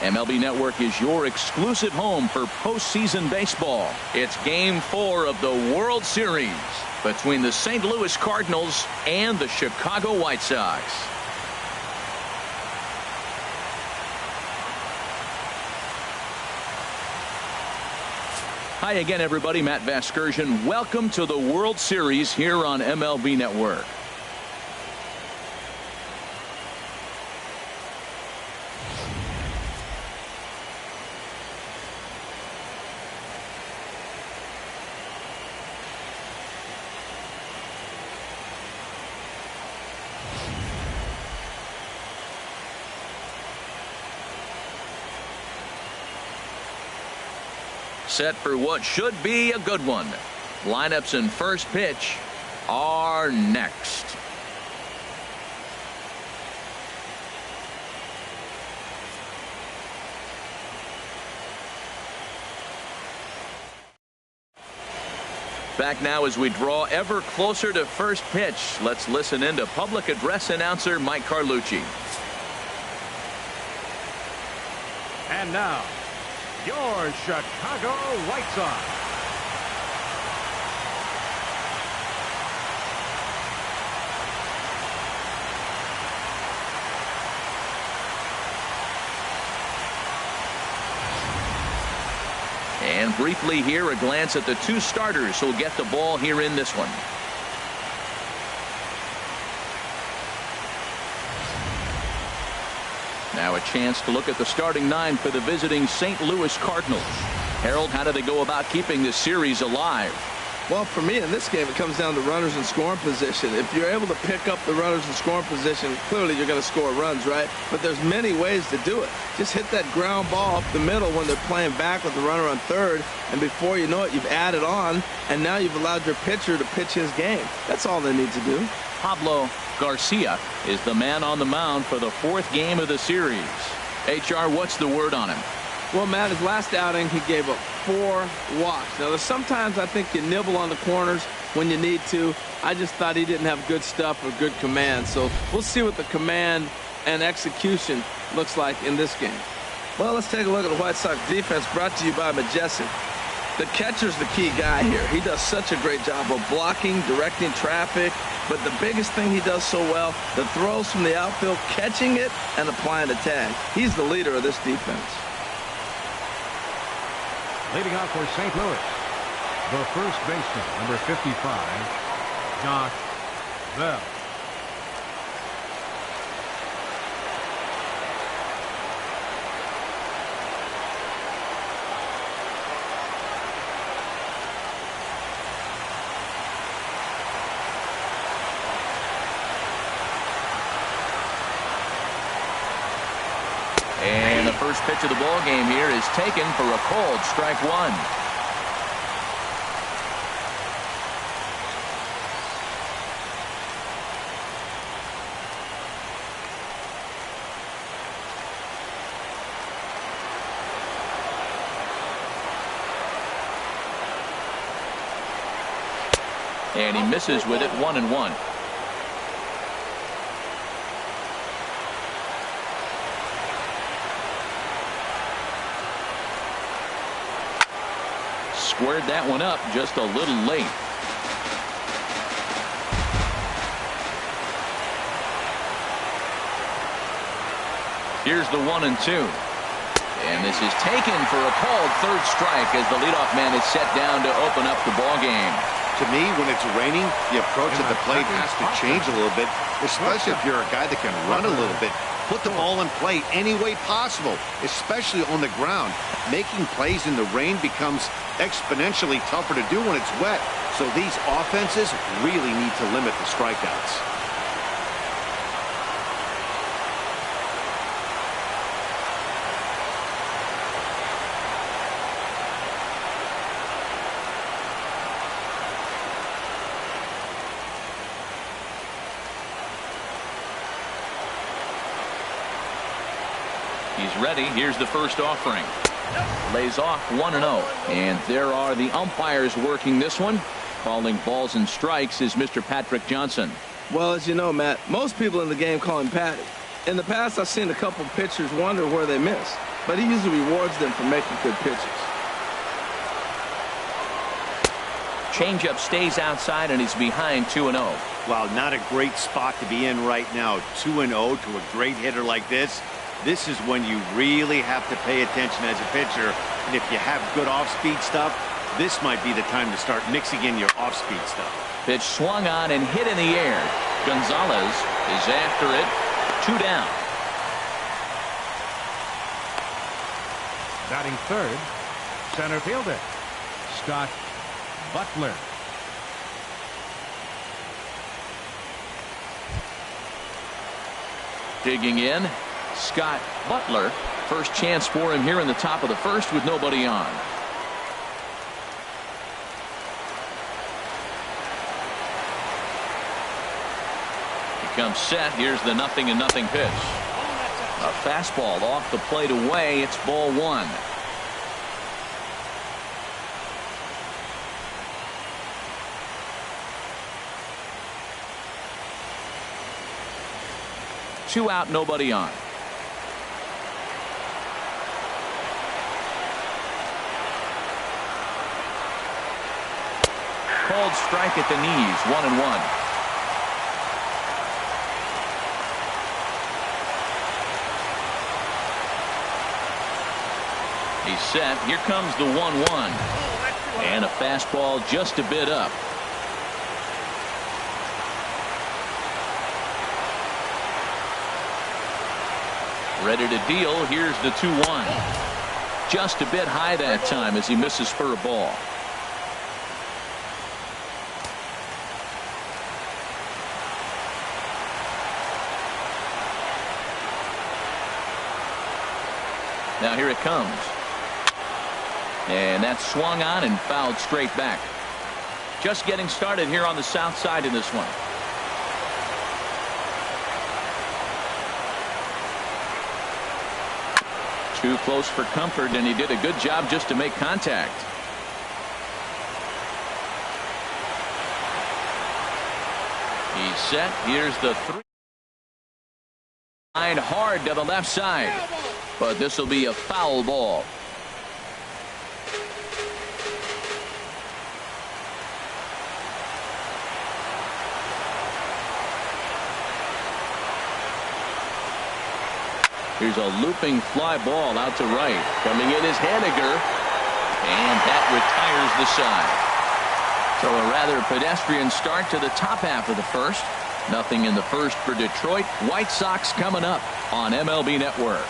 MLB Network is your exclusive home for postseason baseball. It's Game 4 of the World Series between the St. Louis Cardinals and the Chicago White Sox. Hi again, everybody. Matt Vasgersian. Welcome to the World Series here on MLB Network. Set for what should be a good one. Lineups and first pitch are next. Back now as we draw ever closer to first pitch. Let's listen in to public address announcer Mike Carlucci. And now, your Chicago White Sox. And briefly here, a glance at the two starters who'll get the ball here in this one. Now a chance to look at the starting nine for the visiting St. Louis Cardinals. Harold, how do they go about keeping this series alive? Well, for me in this game, it comes down to runners in scoring position. If you're able to pick up the runners in scoring position, clearly you're going to score runs, right? But there's many ways to do it. Just hit that ground ball up the middle when they're playing back with the runner on third, and before you know it, you've added on, and now you've allowed your pitcher to pitch his game. That's all they need to do. Pablo Garcia is the man on the mound for the fourth game of the series. HR, what's the word on him? Well, Matt, his last outing, he gave up 4 walks. Now, sometimes I think you nibble on the corners when you need to. I just thought he didn't have good stuff or good command. So we'll see what the command and execution looks like in this game. Well, let's take a look at the White Sox defense brought to you by Majestic. The catcher's the key guy here. He does such a great job of blocking, directing traffic, but the biggest thing he does so well, the throws from the outfield, catching it and applying the tag. He's the leader of this defense. Leading off for St. Louis, the first baseman, number 55, Josh Bell. And the first pitch of the ball game here is taken for a called strike one. And he misses with it, 1-1. Squared that one up just a little late. Here's the 1-2. And this is taken for a called third strike as the leadoff man is set down to open up the ball game. To me, when it's raining, the approach at the plate has to change a little bit, especially if you're a guy that can run a little bit. Put the ball in play any way possible, especially on the ground. Making plays in the rain becomes exponentially tougher to do when it's wet. So these offenses really need to limit the strikeouts. He's ready. Here's the first offering. Lays off 1-0. And there are the umpires working this one. Calling balls and strikes is Mr. Patrick Johnson. Well, as you know, Matt, most people in the game call him Patty. In the past, I've seen a couple pitchers wonder where they miss, but he usually rewards them for making good pitches. Changeup stays outside, and he's behind 2-0. Wow, not a great spot to be in right now. 2-0 to a great hitter like this. This is when you really have to pay attention as a pitcher. And if you have good off-speed stuff, this might be the time to start mixing in your off-speed stuff. Pitch swung on and hit in the air. Gonzalez is after it. 2 down. Batting third, center fielder, Scott Butler. Digging in, Scott Butler. First chance for him here in the top of the first with nobody on. He comes set. Here's the 0-0 pitch. A fastball off the plate away. It's ball 1. Two out, nobody on. Called strike at the knees, 1-1. He's set. Here comes the 1-1. And a fastball just a bit up. Ready to deal. Here's the 2-1. Just a bit high that time as he misses for a ball. Now here it comes. And that's swung on and fouled straight back. Just getting started here on the south side in this one. Too close for comfort, and he did a good job just to make contact. He's set. Here's the 3. Line hard to the left side. But this will be a foul ball. Here's a looping fly ball out to right. Coming in is Haniger. And that retires the side. So a rather pedestrian start to the top half of the first. Nothing in the first for Detroit. White Sox coming up on MLB Network.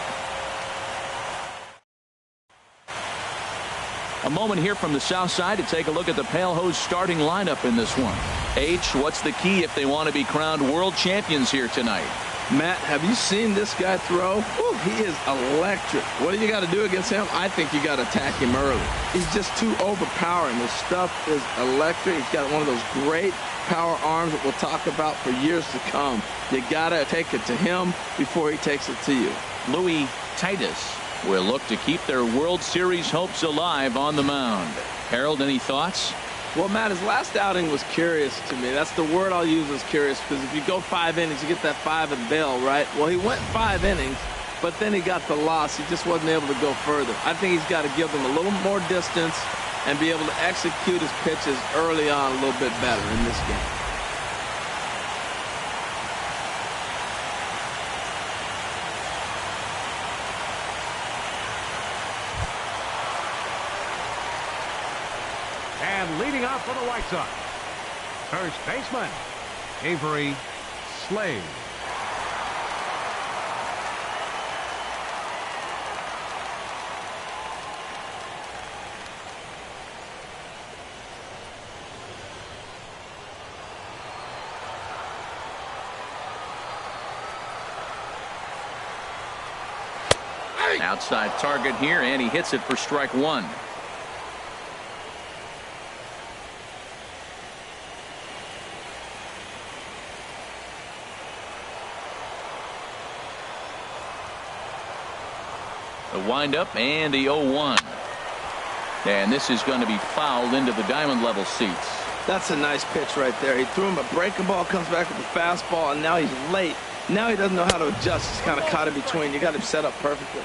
A moment here from the south side to take a look at the Pale Hose starting lineup in this one. H, what's the key if they want to be crowned world champions here tonight? Matt, have you seen this guy throw? Whew, he is electric. What do you got to do against him? I think you got to attack him early. He's just too overpowering. His stuff is electric. He's got one of those great power arms that we'll talk about for years to come. You got to take it to him before he takes it to you. Louis Titus will look to keep their World Series hopes alive on the mound. Harold, any thoughts? Well, Matt, his last outing was curious to me. That's the word I'll use, is curious, because if you go 5 innings, you get that 5 and bail, right? Well, he went 5 innings, but then he got the loss. He just wasn't able to go further. I think he's got to give them a little more distance and be able to execute his pitches early on a little bit better in this game. And leading off for the White Sox, first baseman, Avery Slade. Outside target here, and he hits it for strike 1. The windup and the 0-1. And this is going to be fouled into the diamond level seats. That's a nice pitch right there. He threw him a breaking ball, comes back with the fastball, and now he's late Now he doesn't know how to adjust. He's kind of caught in between. You got him set up perfectly.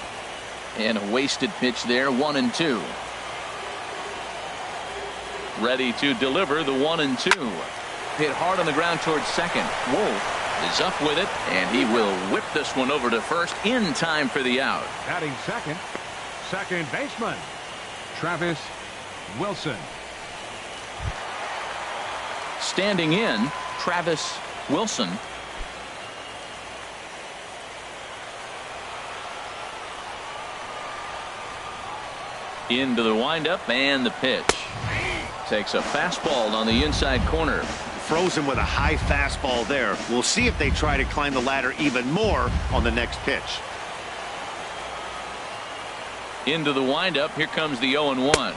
And a wasted pitch there, 1-2. Ready to deliver the 1-2. Hit hard on the ground towards second. Wolf is up with it, and he will whip this one over to first in time for the out. Batting second, second baseman, Travis Wilson. Standing in, Travis Wilson. Into the windup and the pitch. Takes a fastball on the inside corner. Frozen with a high fastball there. We'll see if they try to climb the ladder even more on the next pitch. Into the windup. Here comes the 0-1.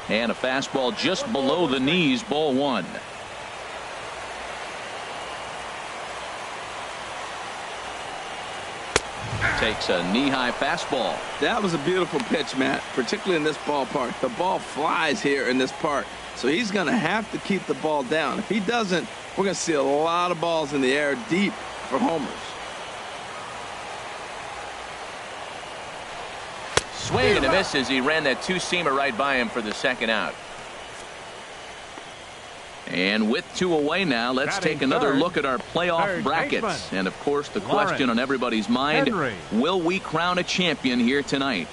And a fastball just below the knees, ball one. Takes a knee-high fastball. That was a beautiful pitch, Matt, particularly in this ballpark. The ball flies here in this park, so he's going to have to keep the ball down. If he doesn't, we're going to see a lot of balls in the air deep for homers. Swing and a miss as he ran that two-seamer right by him for the second out. And with two away now, let's take another look at our playoff brackets. And, of course, the question on everybody's mind, will we crown a champion here tonight?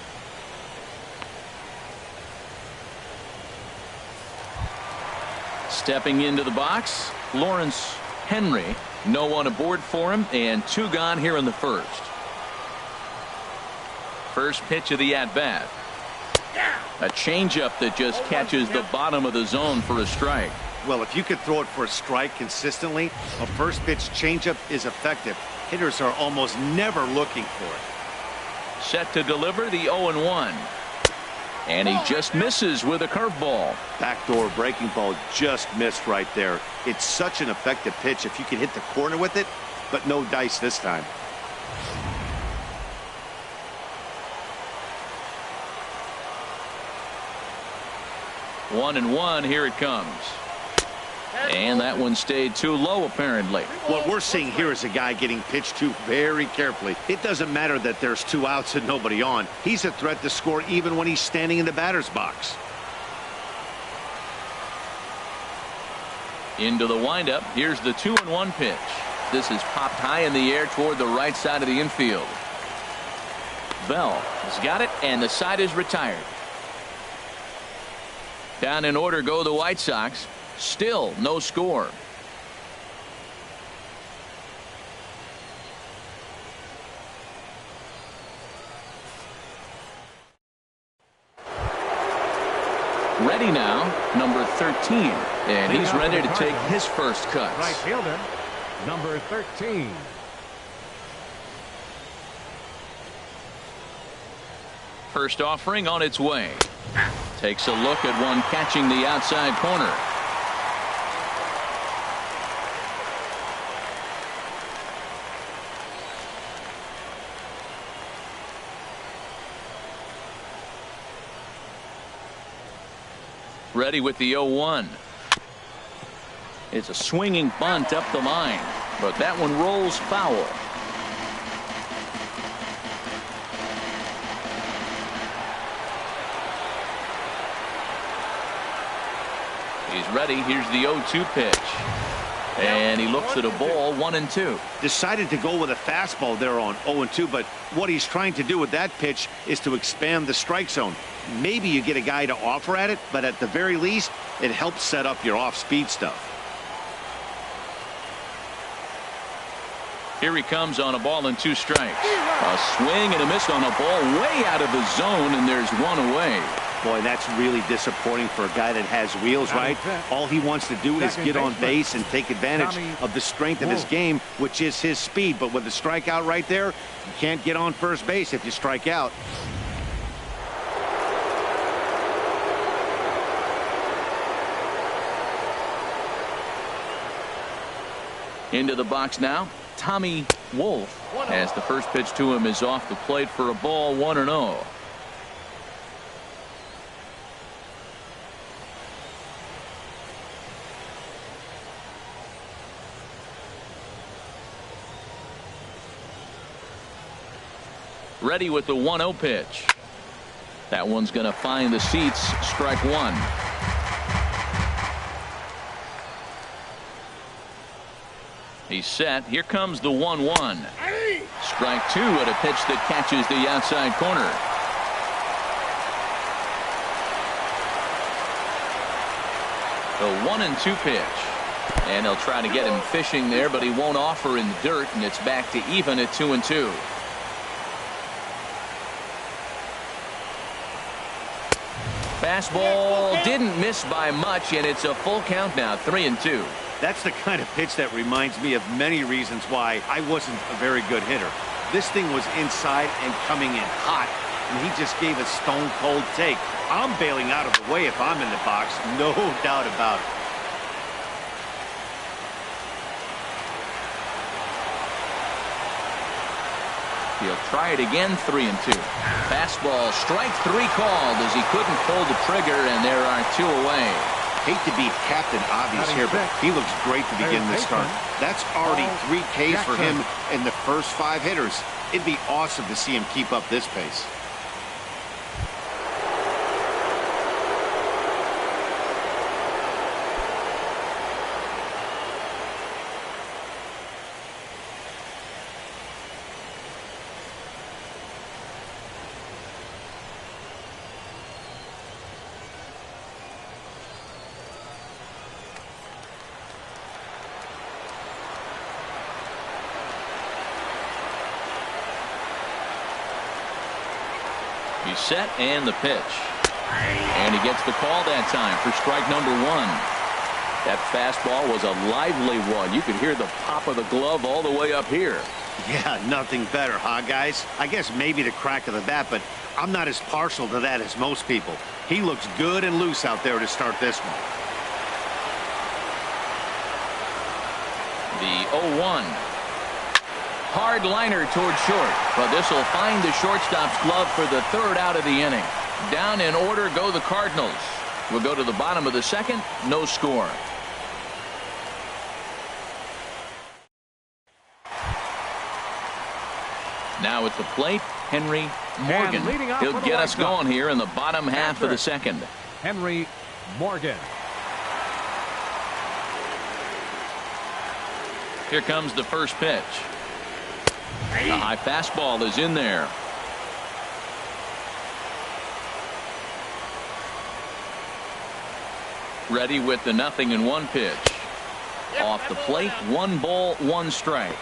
Stepping into the box, Lawrence Henry. No one aboard for him, and two gone here in the first. First pitch of the at-bat. A changeup that just catches the bottom of the zone for a strike. Well, if you could throw it for a strike consistently, a first pitch changeup is effective. Hitters are almost never looking for it. Set to deliver the 0-1. And he just misses with a curveball. Backdoor breaking ball just missed right there. It's such an effective pitch if you can hit the corner with it, but no dice this time. One and one, here it comes. And that one stayed too low, apparently. What we're seeing here is a guy getting pitched to very carefully. It doesn't matter that there's two outs and nobody on. He's a threat to score even when he's standing in the batter's box. Into the windup. Here's the 2-1 pitch. This is popped high in the air toward the right side of the infield. Bell has got it, and the side is retired. Down in order go the White Sox. Still no score. Ready now, number 13. And he's ready to take his first cuts. Right fielder, number 13. First offering on its way. Takes a look at one catching the outside corner. Ready with the 0-1. It's a swinging bunt up the line, but that one rolls foul. He's ready. Here's the 0-2 pitch. And he looks at a ball, 1-2. Decided to go with a fastball there on 0-2, but what he's trying to do with that pitch is to expand the strike zone. Maybe you get a guy to offer at it, but at the very least, it helps set up your off-speed stuff. Here he comes on a ball and two strikes. A swing and a miss on a ball way out of the zone, and there's one away. Boy, that's really disappointing for a guy that has wheels, right? All he wants to do is get on base and take advantage of the strength of his game, which is his speed. But with the strikeout right there, you can't get on first base if you strike out. Into the box now, Tommy Wolf, as the first pitch to him is off the plate for a ball, 1-0. Ready with the 1-0 pitch. That one's going to find the seats. Strike one. He's set. Here comes the 1-1. Strike two at a pitch that catches the outside corner. The 1-2 pitch. And they'll try to get him fishing there, but he won't offer in the dirt, and it's back to even at 2-2. Fastball didn't miss by much, and it's a full count now, 3-2. That's the kind of pitch that reminds me of many reasons why I wasn't a very good hitter. This thing was inside and coming in hot, and he just gave a stone-cold take. I'm bailing out of the way if I'm in the box, no doubt about it. He'll try it again, 3-2. Fastball, strike three called as he couldn't pull the trigger, and there are two away. Hate to be Captain Obvious here, but he looks great to begin this start. That's already 3 Ks for him in the first 5 hitters. It'd be awesome to see him keep up this pace. He's set, and the pitch. And he gets the call that time for strike number one. That fastball was a lively one. You could hear the pop of the glove all the way up here. Yeah, nothing better, huh, guys? I guess maybe the crack of the bat, but I'm not as partial to that as most people. He looks good and loose out there to start this one. The 0-1. Hard liner toward short, but this will find the shortstop's glove for the third out of the inning. Down in order go the Cardinals. We'll go to the bottom of the second. No score. Now at the plate, Henry Morgan. He'll get us going here in the bottom half of the second. Henry Morgan. Here comes the first pitch. The high fastball is in there. Ready with the 0-1 pitch. Off the plate, 1 ball, 1 strike.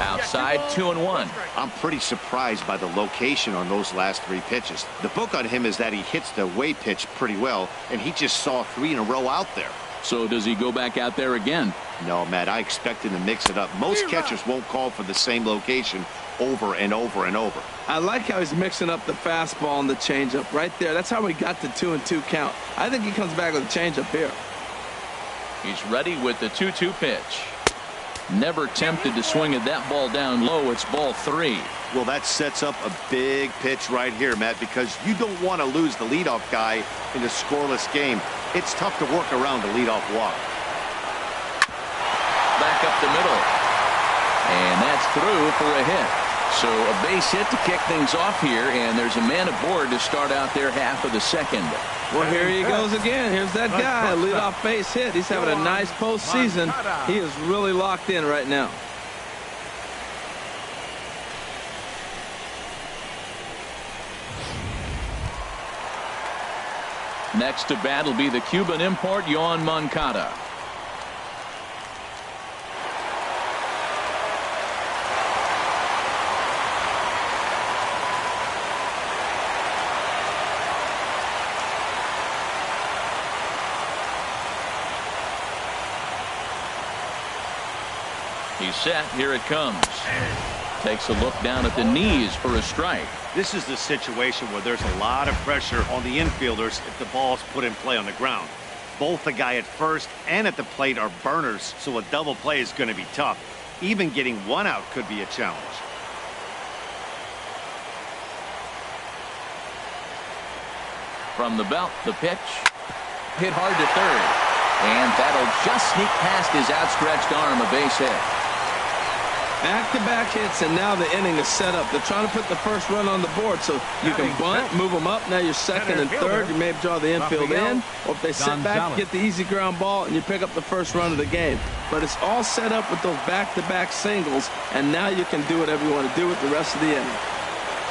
Outside, 2-1. I'm pretty surprised by the location on those last 3 pitches. The book on him is that he hits the way pitch pretty well, and he just saw 3 in a row out there. So does he go back out there again? No, Matt, I expect him to mix it up. Most catchers won't call for the same location over and over and over. I like how he's mixing up the fastball and the changeup right there. That's how we got the 2-2 count. I think he comes back with a changeup here. He's ready with the 2-2 pitch. Never tempted to swing at that ball down low. It's ball 3. Well, that sets up a big pitch right here, Matt, because you don't want to lose the leadoff guy in a scoreless game. It's tough to work around the leadoff walk. Back up the middle. And that's through for a hit. So a base hit to kick things off here, and there's a man aboard to start out their half of the second. Well, here he goes again. Here's that guy, a leadoff base hit. He's having a nice postseason. He is really locked in right now. Next to bat will be the Cuban import, Yoan Moncada. He's set. Here it comes. Takes a look down at the knees for a strike. This is the situation where there's a lot of pressure on the infielders if the ball's put in play on the ground. Both the guy at first and at the plate are burners, so a double play is going to be tough. Even getting 1 out could be a challenge. From the belt, the pitch. Hit hard to third. And that'll just sneak past his outstretched arm, a base hit. Back-to-back hits, and now the inning is set up. They're trying to put the first run on the board, so you can bunt, move them up. Now you're second and third. You may draw the infield in, or if they sit back, you get the easy ground ball, and you pick up the first run of the game. But it's all set up with those back-to-back singles, and now you can do whatever you want to do with the rest of the inning.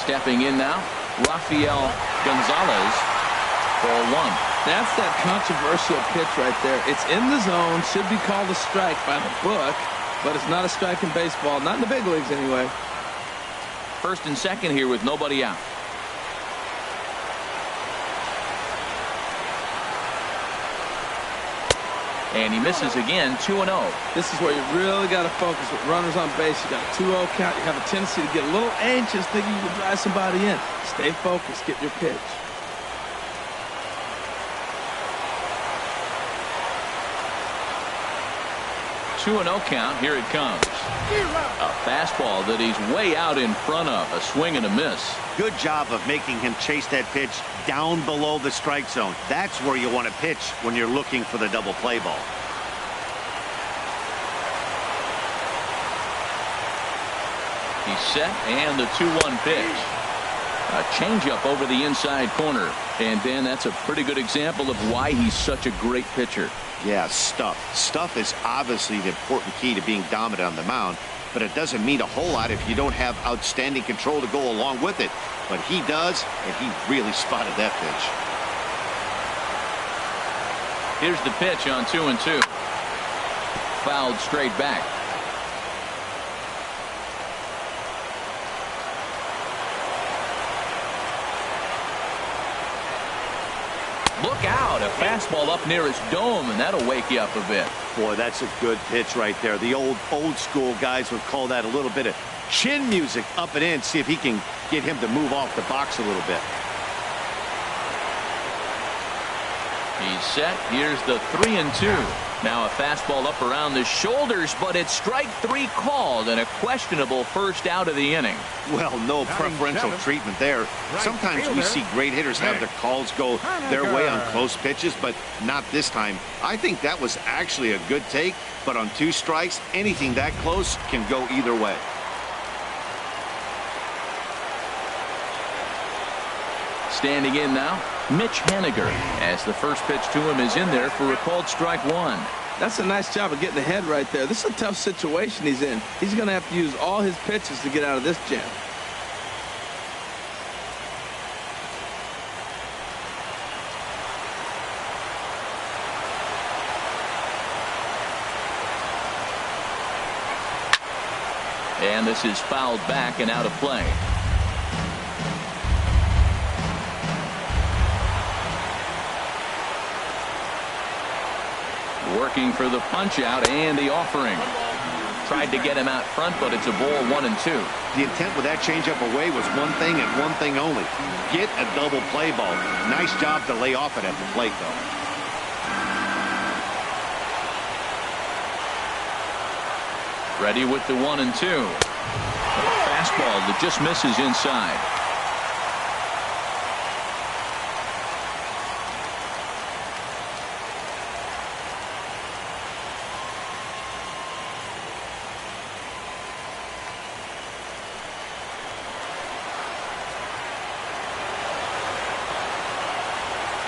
Stepping in now, Rafael Gonzalez, ball one. That's that controversial pitch right there. It's in the zone, should be called a strike by the book, but it's not a strike in baseball, not in the big leagues anyway. First and second here with nobody out. And he misses again, 2-0. This is where you really got to focus with runners on base. You got a 2-0 count. You have a tendency to get a little anxious thinking you can drive somebody in. Stay focused. Get your pitch. Two 2-0 count. Here it comes. A fastball that he's way out in front of. A swing and a miss. Good job of making him chase that pitch down below the strike zone. That's where you want to pitch when you're looking for the double play ball. He's set, and the 2-1 pitch. A changeup over the inside corner. And, Ben, that's a pretty good example of why he's such a great pitcher. Yeah, stuff. Stuff is obviously the important key to being dominant on the mound, but it doesn't mean a whole lot if you don't have outstanding control to go along with it. But he does, and he really spotted that pitch. Here's the pitch on 2-2. Fouled straight back. Look out, a fastball up near his dome, and that'll wake you up a bit. Boy, that's a good pitch right there. The old school guys would call that a little bit of chin music up and in. See if he can get him to move off the box a little bit. He's set. Here's the 3-2. Now a fastball up around the shoulders, but it's strike three called and a questionable first out of the inning. Well, no preferential treatment there. Sometimes we see great hitters have their calls go their way on close pitches, but not this time. I think that was actually a good take, but on 2 strikes, anything that close can go either way. Standing in now, Mitch Haniger, as the first pitch to him is in there for a called strike one. That's a nice job of getting the head right there. This is a tough situation he's in. He's going to have to use all his pitches to get out of this jam. And this is fouled back and out of play. Working for the punch out and the offering. Tried to get him out front, but it's a ball 1-2. The intent with that changeup away was one thing and one thing only. Get a double play ball. Nice job to lay off it at the plate, though. Ready with the 1-2. Fastball that just misses inside.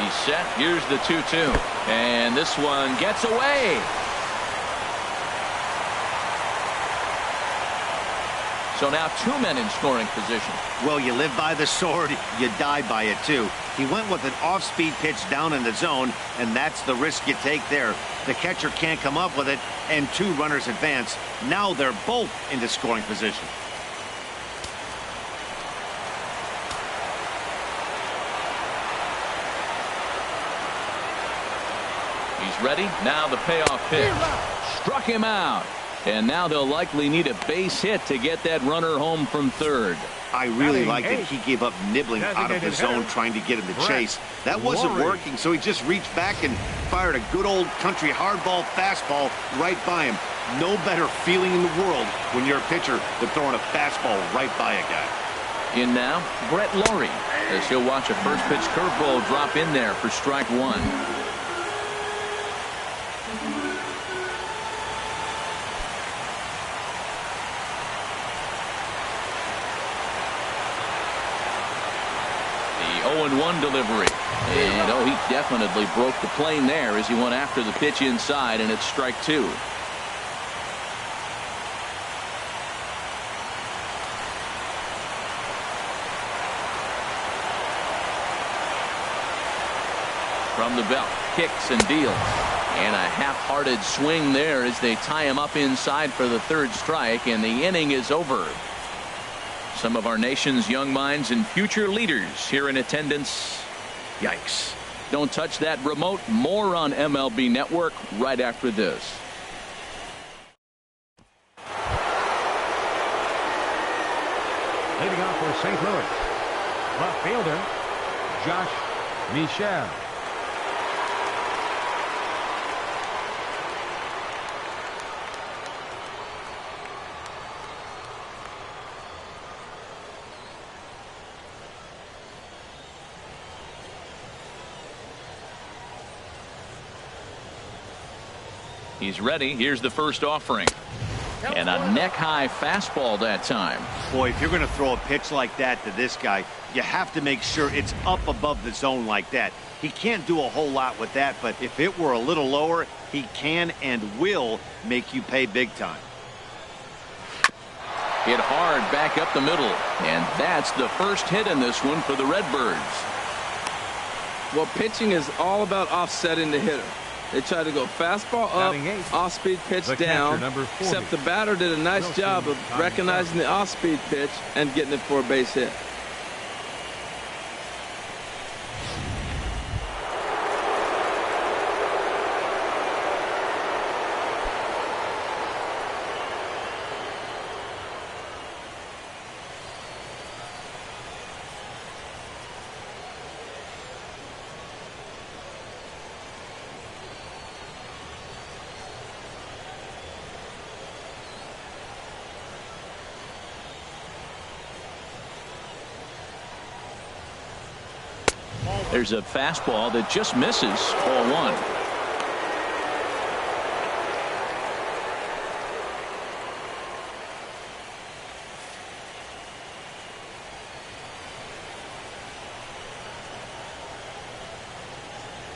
He's set. Here's the 2-2. And this one gets away. So now 2 men in scoring position. Well, you live by the sword, you die by it too. He went with an off-speed pitch down in the zone, and that's the risk you take there. The catcher can't come up with it, and 2 runners advance. Now they're both into scoring position. He's ready. Now the payoff pitch. Struck him out. And now they'll likely need a base hit to get that runner home from third. I really like that he gave up nibbling out of the zone trying to get him to chase. That wasn't working, so he just reached back and fired a good old country hardball fastball right by him. No better feeling in the world when you're a pitcher than throwing a fastball right by a guy. In now, Brett Laurie, as he'll watch a first pitch curveball drop in there for strike one. The 0-1 delivery. And oh, he definitely broke the plane there as he went after the pitch inside, and it's strike two. From the belt, kicks and deals. And a half-hearted swing there as they tie him up inside for the third strike, and the inning is over. Some of our nation's young minds and future leaders here in attendance. Yikes. Don't touch that remote. More on MLB Network right after this. Leading off for St. Louis, left fielder Josh Michel. He's ready. Here's the first offering. And a neck-high fastball that time. Boy, if you're going to throw a pitch like that to this guy, you have to make sure it's up above the zone like that. He can't do a whole lot with that, but if it were a little lower, he can and will make you pay big time. Hit hard back up the middle. And that's the first hit in this one for the Redbirds. Well, pitching is all about offsetting the hitter. They try to go fastball up, off-speed pitch down, except the batter did a nice job of recognizing the off-speed pitch and getting it for a base hit. There's a fastball that just misses. Ball one.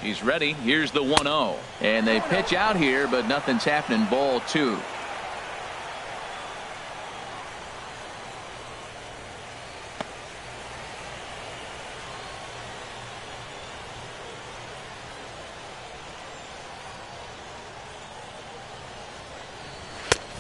He's ready. Here's the 1-0. And they pitch out here, but nothing's happening. Ball two.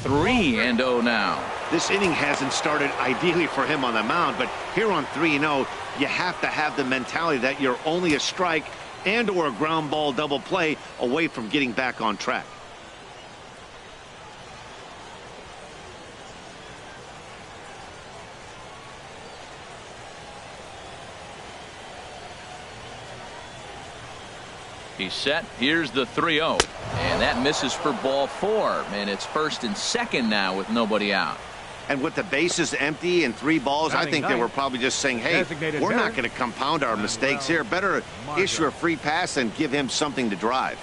Three and 0 now. This inning hasn't started ideally for him on the mound, but here on 3-0, you have to have the mentality that you're only a strike and or a ground ball double play away from getting back on track. He's set. Here's the 3-0. And that misses for ball four. And it's first and second now with nobody out. And with the bases empty and 3 balls, I think they were probably just saying, hey, we're not going to compound our mistakes here. Better issue a free pass and give him something to drive.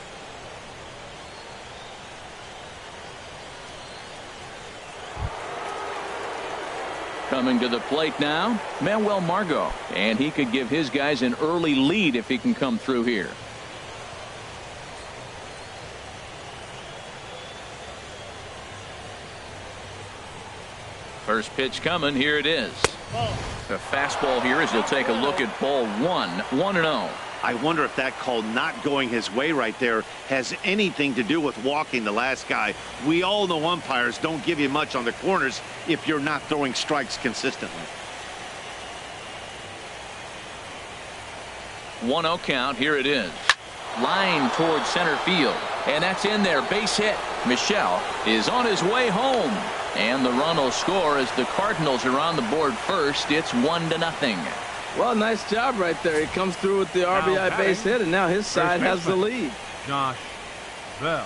Coming to the plate now, Manuel Margot. And he could give his guys an early lead if he can come through here. First pitch coming. Here it is. The fastball here as he'll take a look at ball one. 1-0. I wonder if that call not going his way right there has anything to do with walking the last guy. We all know umpires don't give you much on the corners if you're not throwing strikes consistently. 1-0 count. Here it is. Line towards center field. And that's in there. Base hit. Michel is on his way home. And the run will score as the Cardinals are on the board first. It's 1-0. Well, nice job right there. He comes through with the RBI base hit, and now his side has the lead. Josh Bell.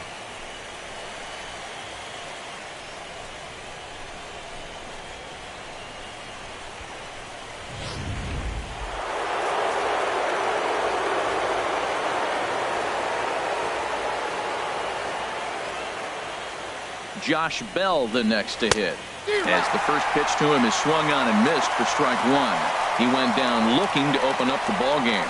Josh Bell the next to hit. As the first pitch to him is swung on and missed for strike one. He went down looking to open up the ball game.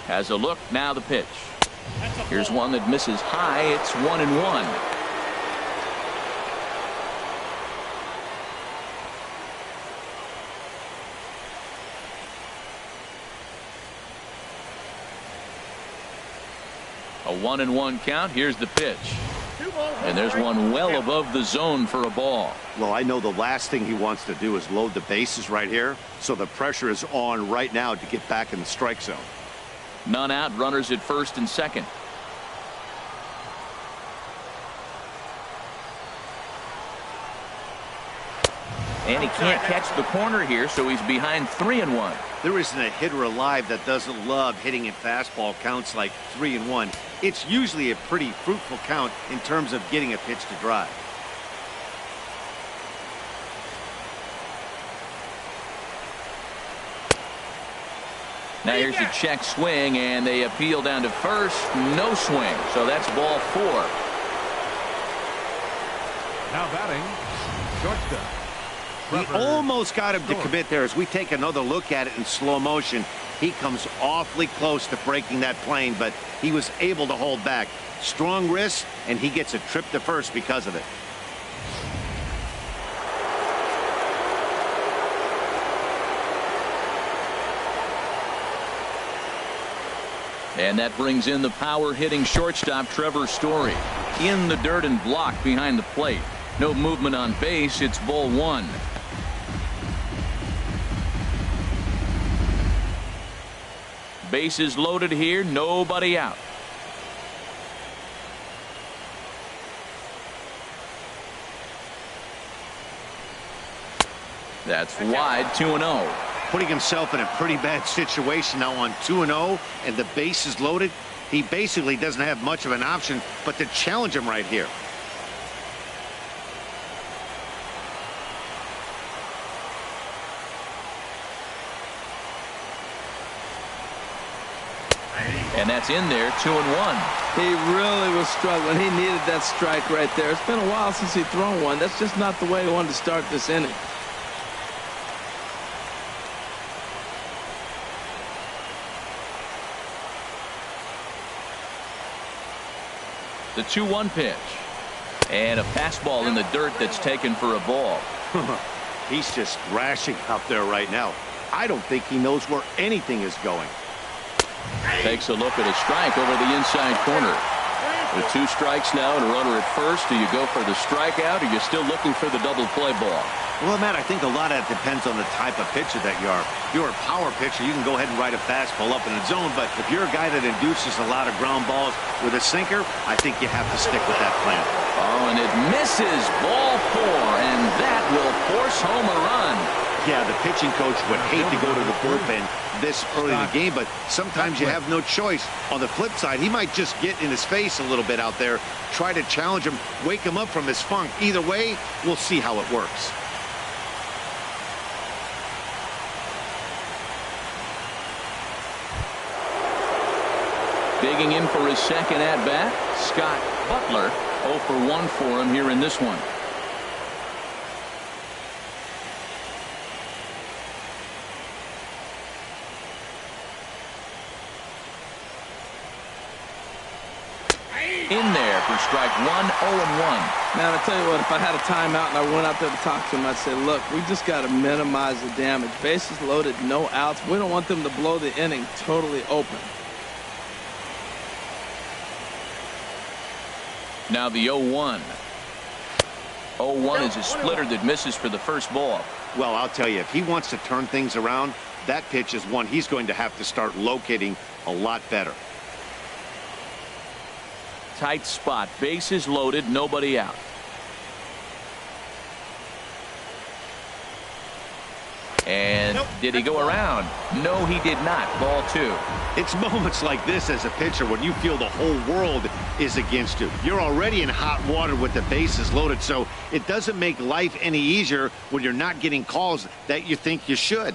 Has a look, now the pitch. Here's one that misses high. It's 1-1. A 1-1 count. Here's the pitch. And there's one well above the zone for a ball. Well, I know the last thing he wants to do is load the bases right here. So the pressure is on right now to get back in the strike zone. None out, runners at first and second. And he can't catch the corner here, so he's behind 3-1. There isn't a hitter alive that doesn't love hitting at fastball counts like 3-1. It's usually a pretty fruitful count in terms of getting a pitch to drive. Now here's a check swing, and they appeal down to first. No swing, so that's ball 4. Now batting, shortstop. He almost got him to commit there. As we take another look at it in slow motion, he comes awfully close to breaking that plane, but he was able to hold back. Strong wrist, and he gets a trip to first because of it. And that brings in the power-hitting shortstop Trevor Story. In the dirt and blocked behind the plate. No movement on base. It's ball 1. Bases loaded here. Nobody out. That's wide. 2-0. Putting himself in a pretty bad situation now on 2-0, and the base is loaded. He basically doesn't have much of an option but to challenge him right here. And that's in there. 2-1. He really was struggling. He needed that strike right there. It's been a while since he's thrown one. That's just not the way he wanted to start this inning. The 2-1 pitch. And a fastball in the dirt that's taken for a ball. He's just thrashing out there right now. I don't think he knows where anything is going. Takes a look at a strike over the inside corner. With 2 strikes now and a runner at first, do you go for the strikeout, or are you still looking for the double play ball? Well, Matt, I think a lot of that depends on the type of pitcher that you are. If you're a power pitcher, you can go ahead and ride a fastball up in the zone, but if you're a guy that induces a lot of ground balls with a sinker, I think you have to stick with that plan. Oh, and it misses. Ball 4, and that will force home a run. Yeah, the pitching coach would hate to go to the bullpen this early in the game, but sometimes you have no choice. On the flip side, he might just get in his face a little bit out there, try to challenge him, wake him up from his funk. Either way, we'll see how it works. Digging in for his second at-bat, Scott Butler. 0 for 1 for him here in this one. In there for strike 1, 0-1. Man, I tell you what, if I had a timeout and I went out there to talk to him, I'd say, look, we just got to minimize the damage. Bases loaded, no outs. We don't want them to blow the inning totally open. Now the 0-1. 0-1 is a splitter that misses for the first ball. Well, I'll tell you, if he wants to turn things around, that pitch is one he's going to have to start locating a lot better. Tight spot. Bases loaded. Nobody out. And did he go around? No, he did not. Ball 2. It's moments like this as a pitcher when you feel the whole world is against you. You're already in hot water with the bases loaded, so it doesn't make life any easier when you're not getting calls that you think you should.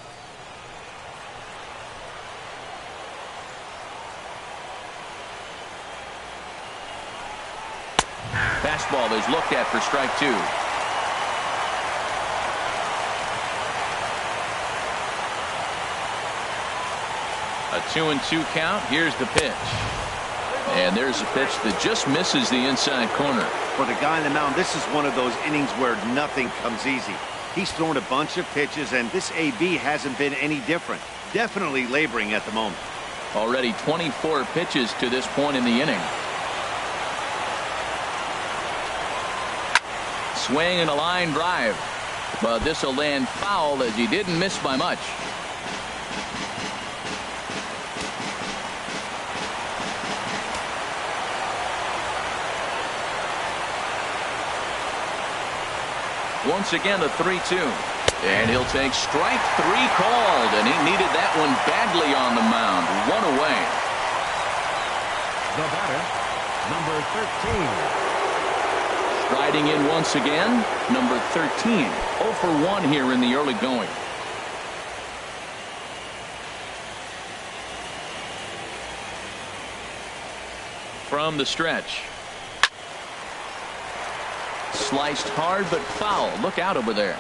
Fastball is looked at for strike 2. A 2-2 count. Here's the pitch. And there's a pitch that just misses the inside corner. For the guy on the mound, this is one of those innings where nothing comes easy. He's thrown a bunch of pitches, and this AB hasn't been any different. Definitely laboring at the moment. Already 24 pitches to this point in the inning. Swing and a line drive. But this will land foul as he didn't miss by much. Once again, a 3-2. And he'll take strike 3 called, and he needed that one badly on the mound. 1 away. The batter, number 13. Striding in once again, number 13. 0 for 1 here in the early going. From the stretch. Sliced hard but foul. Look out over there.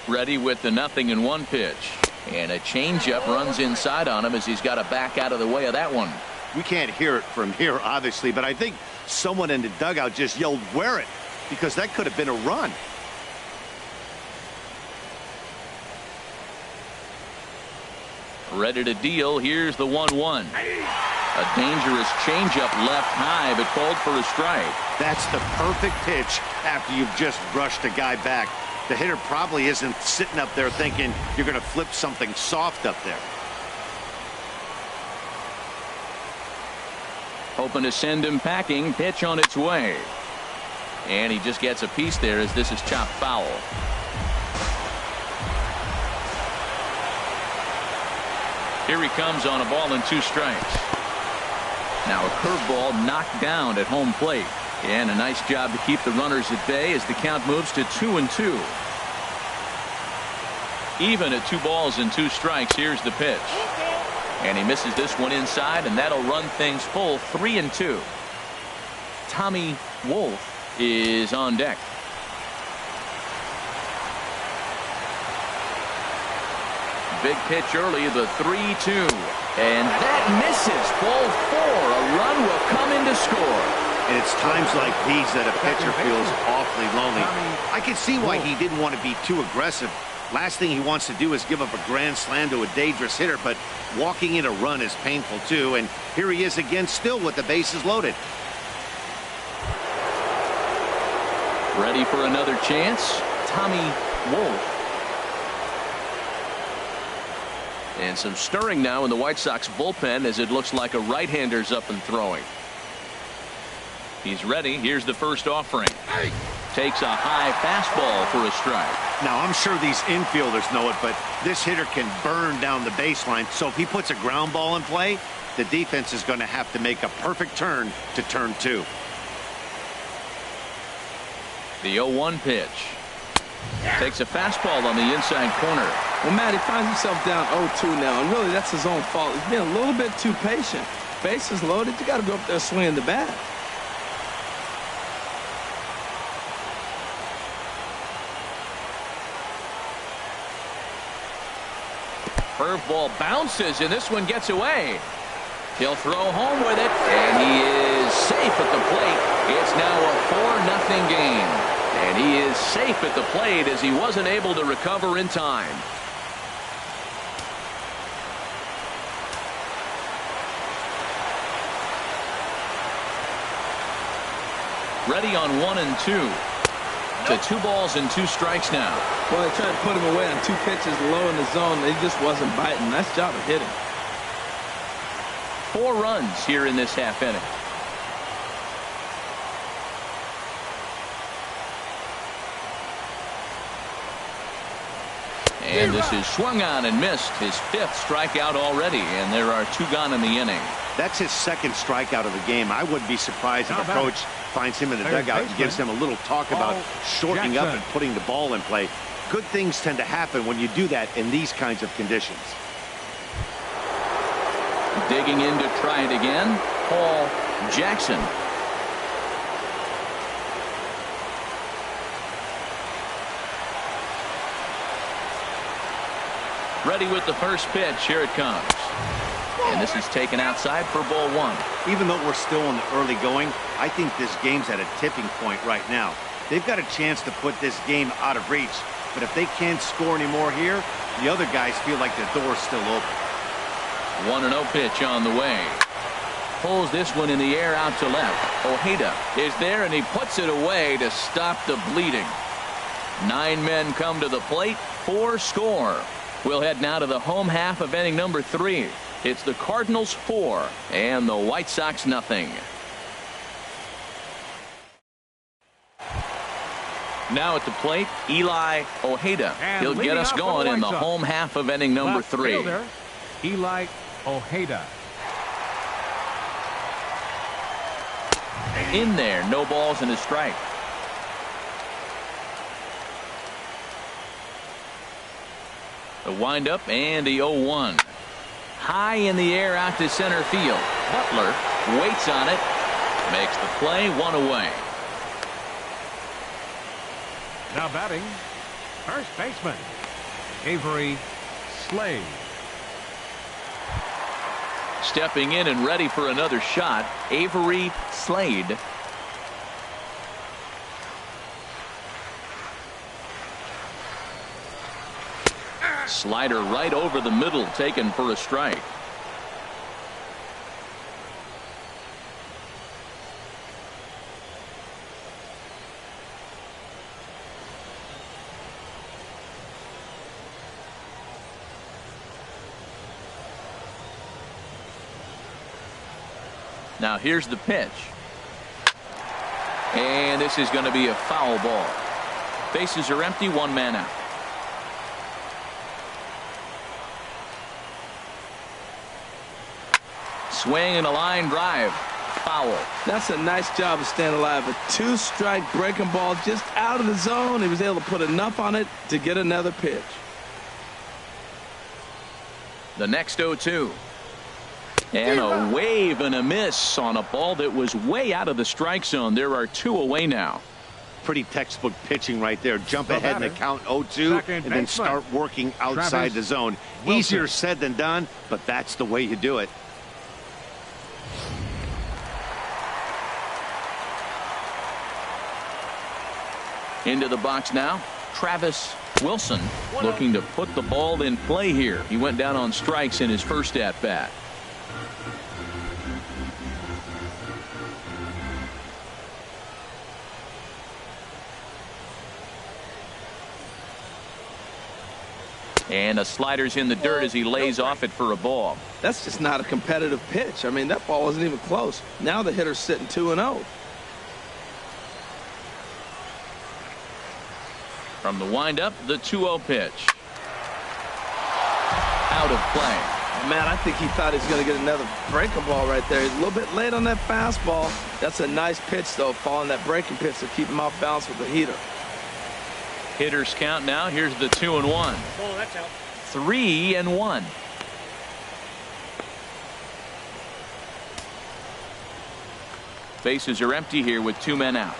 Ready with the 0-1 pitch. And a changeup runs inside on him as he's got to back out of the way of that one. We can't hear it from here, obviously, but I think someone in the dugout just yelled, "Wear it," because that could have been a run. Ready to deal. Here's the 1-1. A dangerous changeup left high, but called for a strike. That's the perfect pitch after you've just brushed a guy back. The hitter probably isn't sitting up there thinking you're going to flip something soft up there. Hoping to send him packing. Pitch on its way. And he just gets a piece there as this is chopped foul. Here he comes on a ball and 2 strikes. Now a curveball knocked down at home plate. And a nice job to keep the runners at bay as the count moves to 2-2. Even at 2 balls and 2 strikes. Here's the pitch. And he misses this one inside, and that'll run things full 3-2. Tommy Wolf is on deck. Big pitch early, the 3-2. And that misses. Ball 4. A run will come in to score. And it's times like these that a pitcher feels awfully lonely. I can see why he didn't want to be too aggressive. Last thing he wants to do is give up a grand slam to a dangerous hitter, but walking in a run is painful too. And here he is again, still with the bases loaded. Ready for another chance. Tommy Wolf. And some stirring now in the White Sox bullpen as it looks like a right-hander's up and throwing. He's ready. Here's the first offering. Takes a high fastball for a strike. Now, I'm sure these infielders know it, but this hitter can burn down the baseline. So if he puts a ground ball in play, the defense is going to have to make a perfect turn to turn 2. The 0-1 pitch. Takes a fastball on the inside corner. Well, Matt, he finds himself down 0-2 now, and really that's his own fault. He's being a little bit too patient. Bases loaded. You got to go up there swinging the bat. Curveball bounces, and this one gets away. He'll throw home with it, and he is safe at the plate. It's now a 4-0 game. And he is safe at the plate as he wasn't able to recover in time. Ready on 1-2. To 2 balls and 2 strikes now. Well, they tried to put him away on 2 pitches low in the zone. He just wasn't biting. Nice job of hitting. 4 runs here in this half inning. And this is swung on and missed. His 5th strikeout already, and there are 2 gone in the inning. That's his 2nd strikeout of the game. I wouldn't be surprised if a coach finds him in the dugout and gives him a little talk about shortening up and putting the ball in play. Good things tend to happen when you do that in these kinds of conditions. Digging in to try it again, Paul Jackson. Ready with the first pitch. Here it comes. And this is taken outside for ball 1. Even though we're still in the early going, I think this game's at a tipping point right now. They've got a chance to put this game out of reach. But if they can't score anymore here, the other guys feel like the door's still open. 1-0 pitch on the way. Pulls this one in the air out to left. Ojeda is there, and he puts it away to stop the bleeding. 9 men come to the plate, 4 score. We'll head now to the home half of inning number 3. It's the Cardinals 4 and the White Sox nothing. Now at the plate, Eli Ojeda. He'll get us going in the home half of inning number 3. Eli Ojeda. In there, no balls and a strike. The windup and the 0-1. High in the air out to center field. Butler waits on it. Makes the play, 1 away. Now batting, first baseman, Avery Slade. Stepping in and ready for another shot, Avery Slade. Slider right over the middle, taken for a strike. Now here's the pitch. And this is going to be a foul ball. Bases are empty, 1 man out. Swing and a line drive. Foul. That's a nice job of staying alive. A 2-strike breaking ball just out of the zone. He was able to put enough on it to get another pitch. The next 0-2. And a wave and a miss on a ball that was way out of the strike zone. There are 2 away now. Pretty textbook pitching right there. Jump ahead in the count 0-2 and then start working outside the zone. Easier said than done, but that's the way you do it. Into the box now, Travis Wilson looking to put the ball in play here. He went down on strikes in his first at bat. And a slider's in the dirt as he lays off it for a ball. That's just not a competitive pitch. I mean, that ball wasn't even close. Now the hitter's sitting 2-0. From the windup, the 2-0 pitch. Out of play. Man, I think he thought he was going to get another breaking ball right there. He's a little bit late on that fastball. That's a nice pitch, though, following that breaking pitch to keep him off balance with the heater. Hitters count now. Here's the 2-1. Oh, that's out. 3-1. Bases are empty here with 2 men out.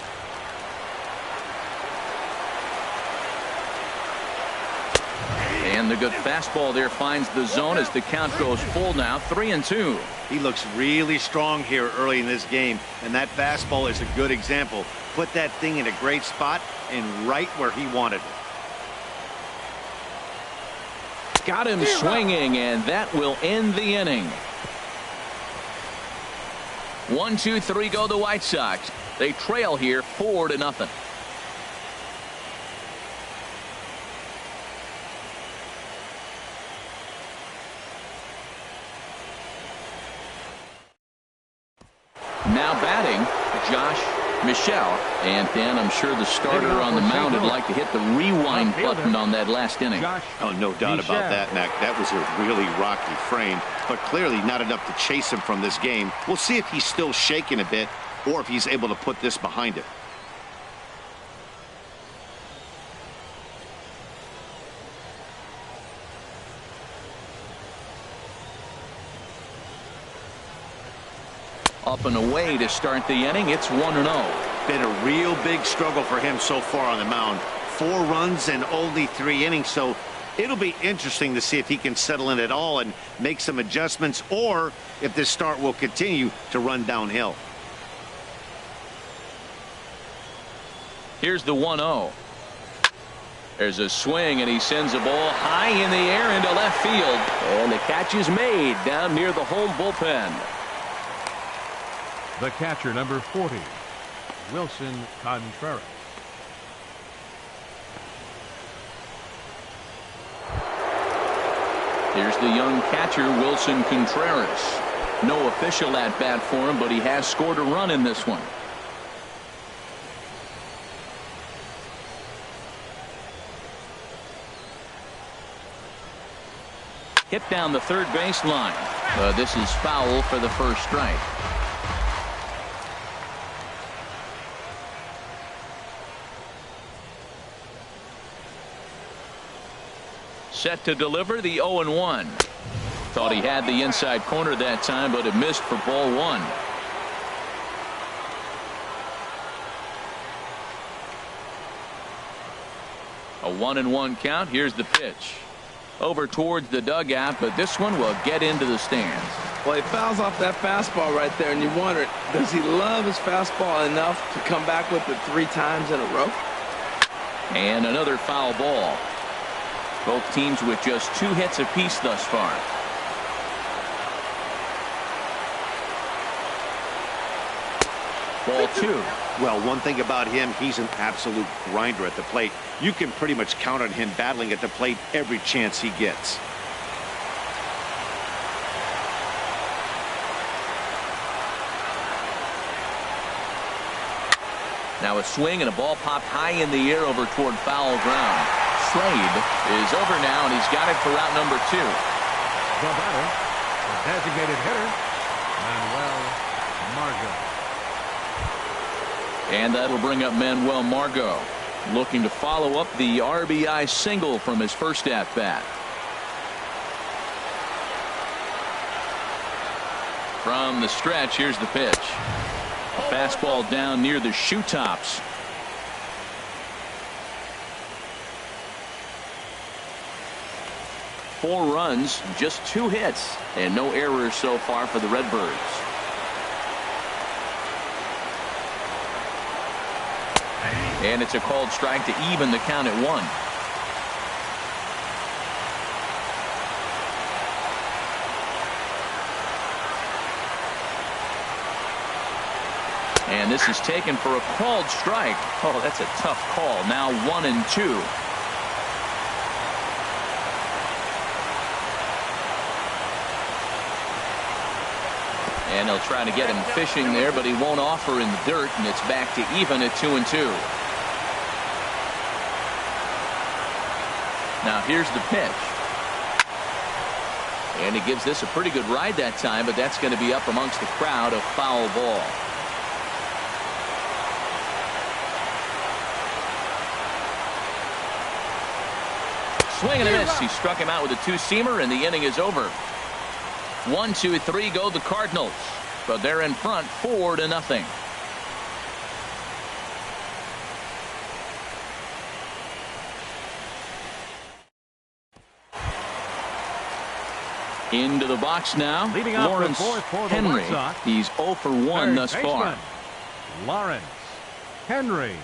And the good fastball there finds the zone as the count goes full now. 3-2. He looks really strong here early in this game, and that fastball is a good example. Put that thing in a great spot and right where he wanted it. Got him swinging, and that will end the inning. 1, 2, 3 go the White Sox. They trail here 4-0. Now batting, Josh Michelle. And Dan, I'm sure the starter on the mound would like to hit the rewind button on that last inning. Oh, no doubt about that, Mac. That was a really rocky frame, but clearly not enough to chase him from this game. We'll see if he's still shaking a bit or if he's able to put this behind him. Up and away to start the inning. It's 1-0. Been a real big struggle for him so far on the mound. 4 runs in only 3 innings, so it'll be interesting to see if he can settle in at all and make some adjustments, or if this start will continue to run downhill. Here's the 1-0. There's a swing, and he sends a ball high in the air into left field. And the catch is made down near the home bullpen. The catcher, number 40, Wilson Contreras. Here's the young catcher, Wilson Contreras. No official at bat for him, but he has scored a run in this one. Hit down the third baseline. This is foul for the first strike. Set to deliver the 0-1. Thought he had the inside corner that time, but it missed for ball 1. A 1-1 count. Here's the pitch. Over towards the dugout, but this one will get into the stands. Well, he fouls off that fastball right there, and you wonder, does he love his fastball enough to come back with it 3 times in a row? And another foul ball. Both teams with just 2 hits apiece thus far. Ball 2. Well, one thing about him, he's an absolute grinder at the plate. You can pretty much count on him battling at the plate every chance he gets. Now a swing and a ball popped high in the air over toward foul ground. Slade is over now, and he's got it for out number 2. The batter, the designated hitter, Manuel Margot. And that'll bring up Manuel Margot, looking to follow up the RBI single from his first at bat. From the stretch, here's the pitch. A fastball down near the shoe tops. Four runs, just 2 hits, and no errors so far for the Redbirds. And it's a called strike to even the count at 1. And this is taken for a called strike. Oh, that's a tough call. Now 1-2. And they'll try to get him fishing there, but he won't offer in the dirt, and it's back to even at 2-2. Now here's the pitch. And he gives this a pretty good ride that time, but that's going to be up amongst the crowd, a foul ball. Swing and a miss. He struck him out with a 2-seamer, and the inning is over. 1, 2, 3 go the Cardinals, but they're in front 4-0. Into the box now, Leading off Lawrence the fourth for the Henry. White Sox. He's 0 for 1 thus far. Lawrence Henry.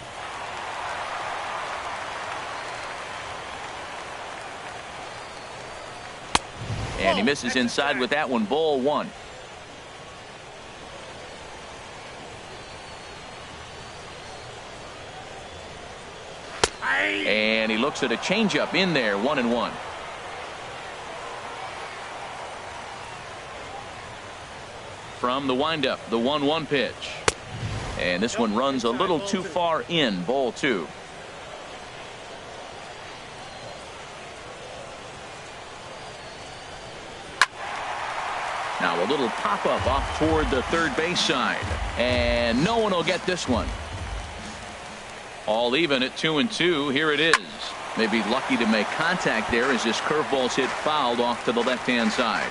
And he misses inside with that one, ball 1. And he looks at a changeup in there, 1-1. From the windup, the 1-1 pitch. And this one runs a little too far in, ball 2. Now a little pop-up off toward the third base side. And no one will get this one. All even at 2-2. Here it is. May be lucky to make contact there as this curveball's hit fouled off to the left-hand side.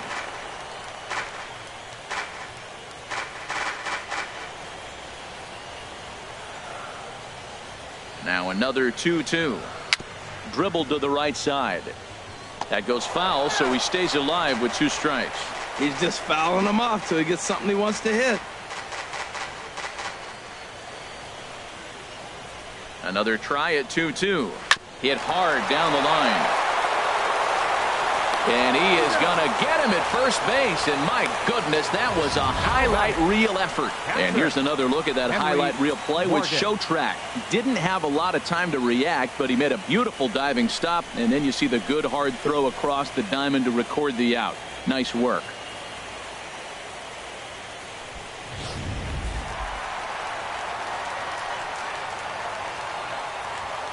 Now another 2-2. Dribbled to the right side. That goes foul, so he stays alive with 2 strikes. He's just fouling them off till he gets something he wants to hit. Another try at 2-2. Hit hard down the line. And he is going to get him at first base. And my goodness, that was a highlight reel effort. And here's another look at that highlight reel play with Show Track. Didn't have a lot of time to react, but he made a beautiful diving stop. And then you see the good hard throw across the diamond to record the out. Nice work.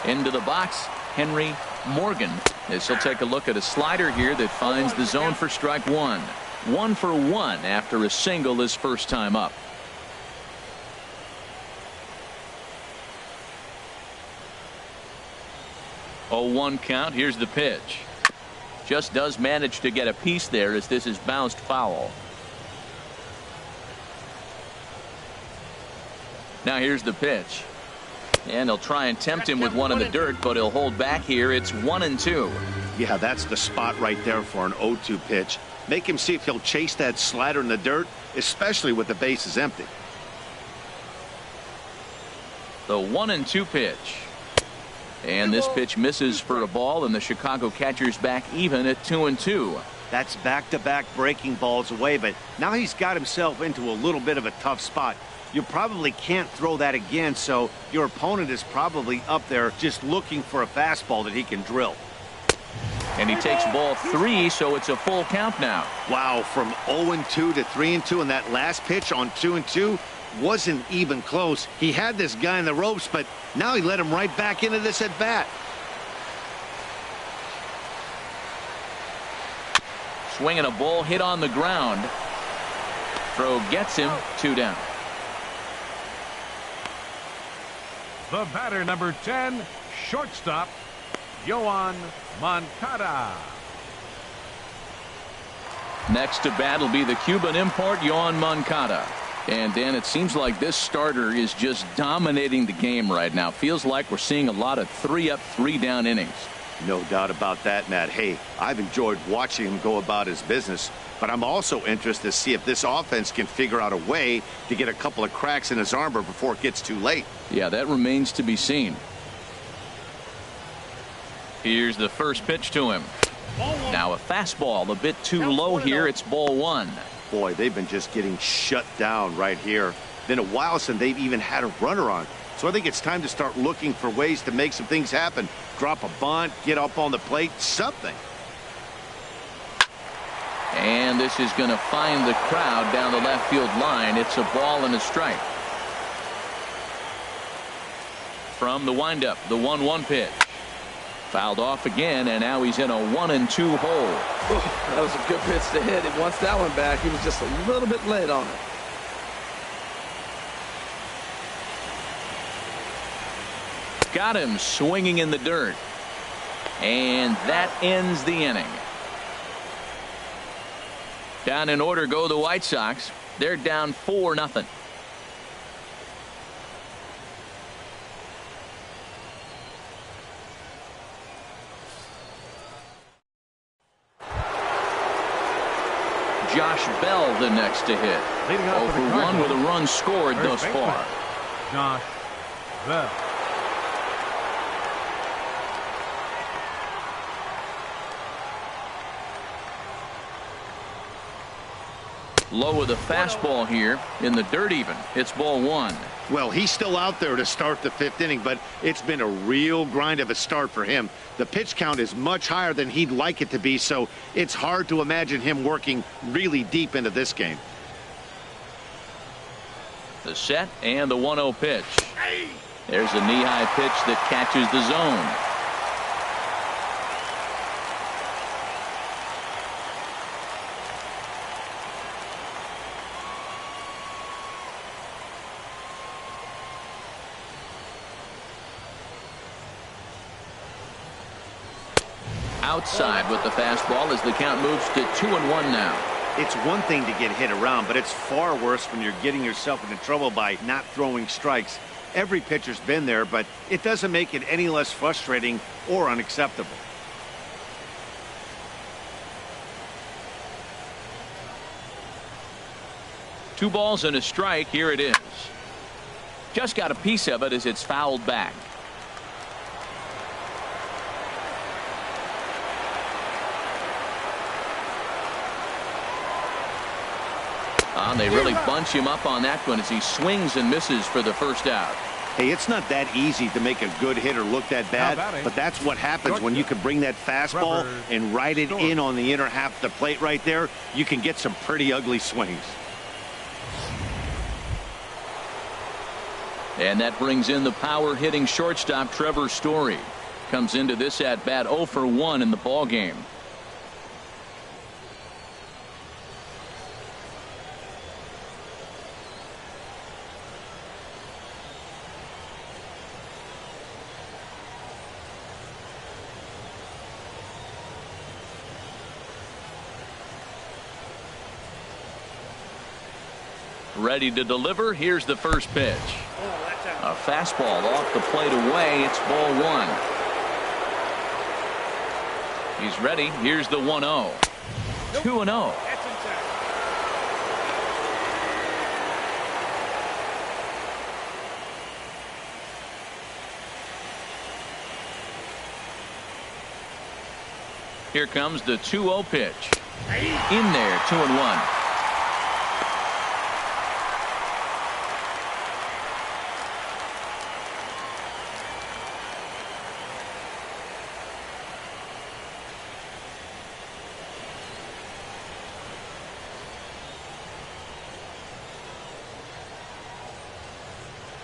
Into the box, Henry Morgan, as he'll take a look at a slider here that finds the zone for strike 1. 1 for 1 after a single his first time up. Oh, 1 count. Here's the pitch. Just does manage to get a piece there as this is bounced foul. Now here's the pitch. And they'll try and tempt him with one in the dirt, but he'll hold back here. It's 1-2. Yeah, that's the spot right there for an 0-2 pitch. Make him see if he'll chase that slider in the dirt, especially with the bases empty. The 1-2 pitch. And this pitch misses for a ball, and the Chicago catcher's back even at 2-2. That's back-to-back breaking balls away, but now he's got himself into a little bit of a tough spot. You probably can't throw that again, so your opponent is probably up there just looking for a fastball that he can drill. And he takes ball 3, so it's a full count now. Wow, from 0-2 to 3-2, and that last pitch on 2-2 wasn't even close. He had this guy in the ropes, but now he let him right back into this at bat. Swinging a ball hit on the ground. Throw gets him 2 down. The batter, number 10, shortstop, Yoan Moncada. Next to bat will be the Cuban import, Yoan Moncada. And Dan, it seems like this starter is just dominating the game right now. Feels like we're seeing a lot of 3-up, 3-down innings. No doubt about that, Matt. Hey, I've enjoyed watching him go about his business, but I'm also interested to see if this offense can figure out a way to get a couple of cracks in his armor before it gets too late. Yeah, that remains to be seen. Here's the first pitch to him. Now a fastball a bit too low here. It's ball 1. Boy, they've been just getting shut down right here. Been a while since they've even had a runner on. So I think it's time to start looking for ways to make some things happen. Drop a bunt, get up on the plate, something. And this is going to find the crowd down the left field line. It's a ball and a strike. From the windup, the 1-1 pitch. Fouled off again, and now he's in a 1-2 hole. That was a good pitch to hit. He wants that one back. He was just a little bit late on it. Got him swinging in the dirt. And that ends the inning. Down in order go the White Sox. They're down 4-0. Josh Bell the next to hit. 0 for 1 with a run scored thus far. Josh Bell. Low with a fastball here in the dirt even. It's ball 1. Well, he's still out there to start the 5th inning, but it's been a real grind of a start for him. The pitch count is much higher than he'd like it to be, so it's hard to imagine him working really deep into this game. The set and the 1-0 pitch. There's a knee-high pitch that catches the zone. Outside with the fastball as the count moves to 2-1 now. It's one thing to get hit around, but it's far worse when you're getting yourself into trouble by not throwing strikes. Every pitcher's been there, but it doesn't make it any less frustrating or unacceptable. Two balls and a strike. Here it is. Just got a piece of it as it's fouled back. They really bunch him up on that one as he swings and misses for the first out. Hey, it's not that easy to make a good hitter look that bad, but that's what happens when you can bring that fastball and ride it in on the inner half of the plate right there. You can get some pretty ugly swings. And that brings in the power-hitting shortstop Trevor Story. Comes into this at-bat 0 for 1 in the ballgame. Ready to deliver. Here's the first pitch. A fastball off the plate away. It's ball 1. He's ready. Here's the 1-0. 2-0. Here comes the 2-0 pitch. In there, 2-1.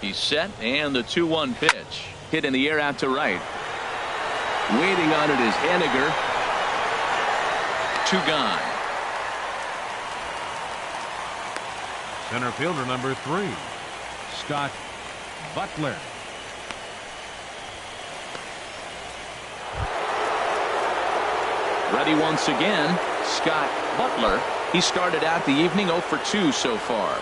He's set, and the 2-1 pitch. Hit in the air out to right. Waiting on it is Henniger. 2 gone. Center fielder number 3, Scott Butler. Ready once again, Scott Butler. He started out the evening 0 for 2 so far.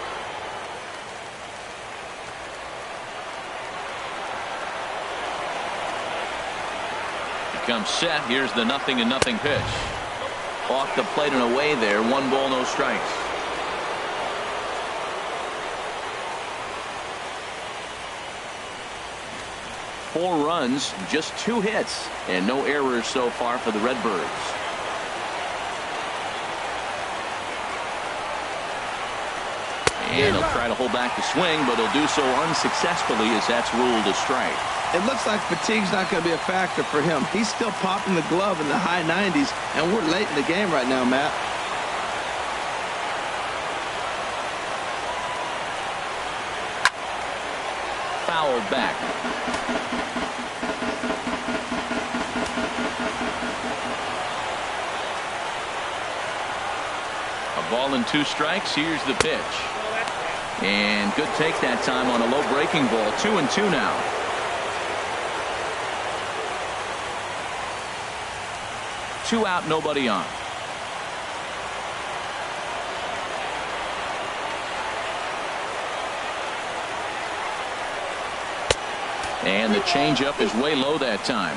Comes set. Here's the 0-0 pitch. Off the plate and away there. 1 ball, no strikes. Four runs, just 2 hits, and no errors so far for the Redbirds. And he'll try to hold back the swing, but he'll do so unsuccessfully as that's ruled a strike. It looks like fatigue's not going to be a factor for him. He's still popping the glove in the high 90s, and we're late in the game right now, Matt. Fouled back. A ball and 2 strikes. Here's the pitch. And good take that time on a low breaking ball. 2-2 now. Two out, nobody on. And the changeup is way low that time.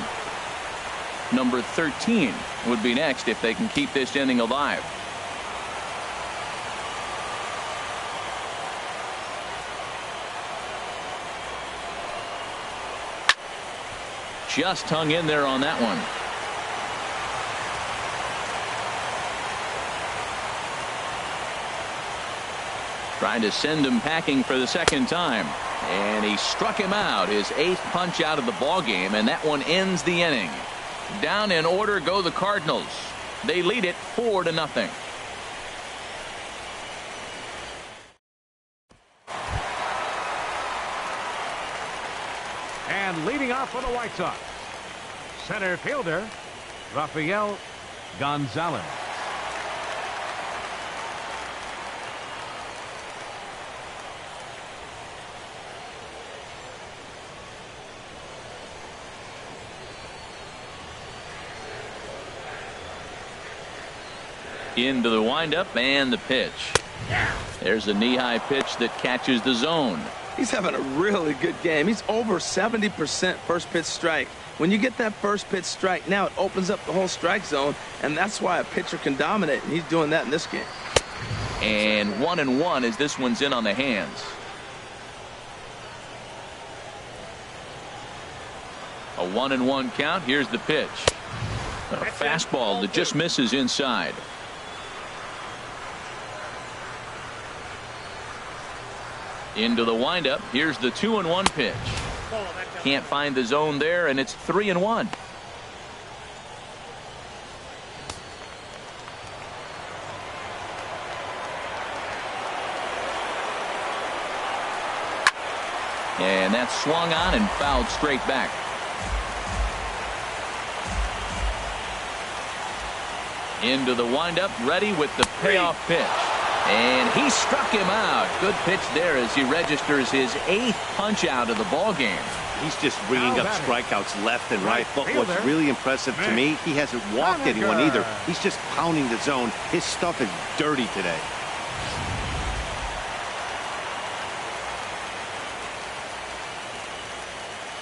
Number 13 would be next if they can keep this inning alive. Just hung in there on that one. Trying to send him packing for the second time. And he struck him out. His 8th punch out of the ball game, and that one ends the inning. Down in order go the Cardinals. They lead it 4-0. And leading off for the White Sox, center fielder Rafael Gonzalez. Into the windup and the pitch. There's a knee-high pitch that catches the zone. He's having a really good game. He's over 70% first pitch strike. When you get that first pitch strike, now it opens up the whole strike zone, and that's why a pitcher can dominate, and he's doing that in this game. And 1-1 as this one's in on the hands. A 1-1 count. Here's the pitch. A fastball that just misses inside. Into the windup. Here's the 2-1 pitch. Can't find the zone there, and it's 3-1. And that's swung on and fouled straight back. Into the windup, ready with the payoff pitch. And he struck him out. Good pitch there as he registers his 8th punch out of the ball game. He's just ringing up strikeouts left and right. But what's really impressive to me, he hasn't walked anyone either. He's just pounding the zone. His stuff is dirty today.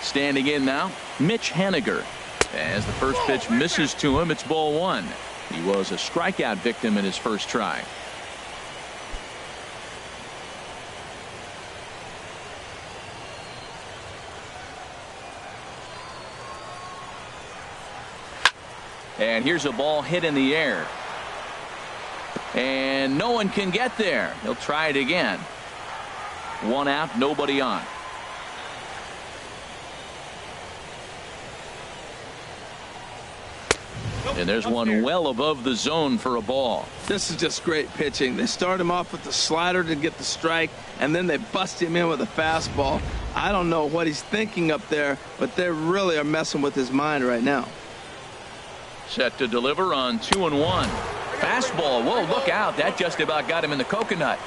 Standing in now, Mitch Haniger. As the first pitch misses to him, it's ball 1. He was a strikeout victim in his first try. And here's a ball hit in the air. And no one can get there. He'll try it again. 1 out, nobody on. And there's one well above the zone for a ball. This is just great pitching. They start him off with the slider to get the strike, and then they bust him in with a fastball. I don't know what he's thinking up there, but they really are messing with his mind right now. Set to deliver on 2-1. Fastball. Whoa, look out. That just about got him in the coconut.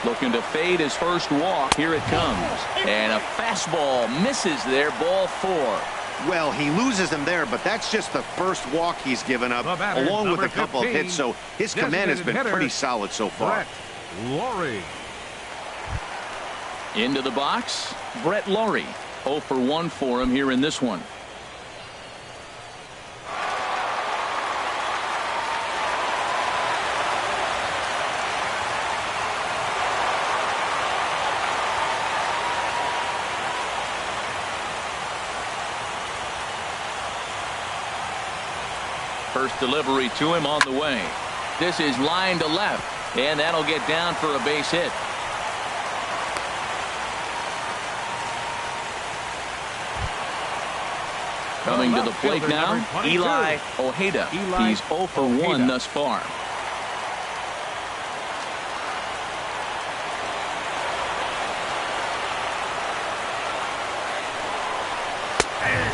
Looking to fade his first walk. Here it comes. And a fastball misses there. Ball 4. Well, he loses him there, but that's just the first walk he's given up, along with a couple of hits. So his command has been pretty solid so far. Laurie. Into the box, Brett Laurie. 0 for 1 for him here in this one. First delivery to him on the way. This is line to left, and that'll get down for a base hit. Coming to the plate now, Eli Ojeda. He's 0 for 1 thus far.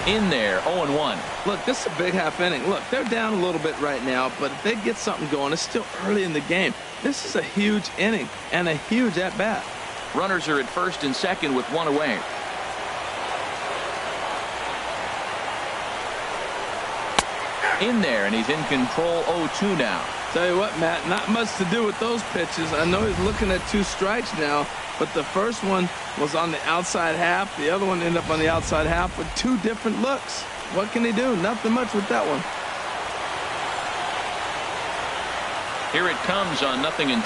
In there, 0-1. Look, this is a big half inning. Look, they're down a little bit right now, but if they get something going, it's still early in the game. This is a huge inning and a huge at-bat. Runners are at first and second with 1 away. In there, and he's in control. 0-2 now. Tell you what, Matt, not much to do with those pitches. I know he's looking at 2 strikes now, but the first one was on the outside half. The other one ended up on the outside half with 2 different looks. What can he do? Nothing much with that one. Here it comes on 0-2.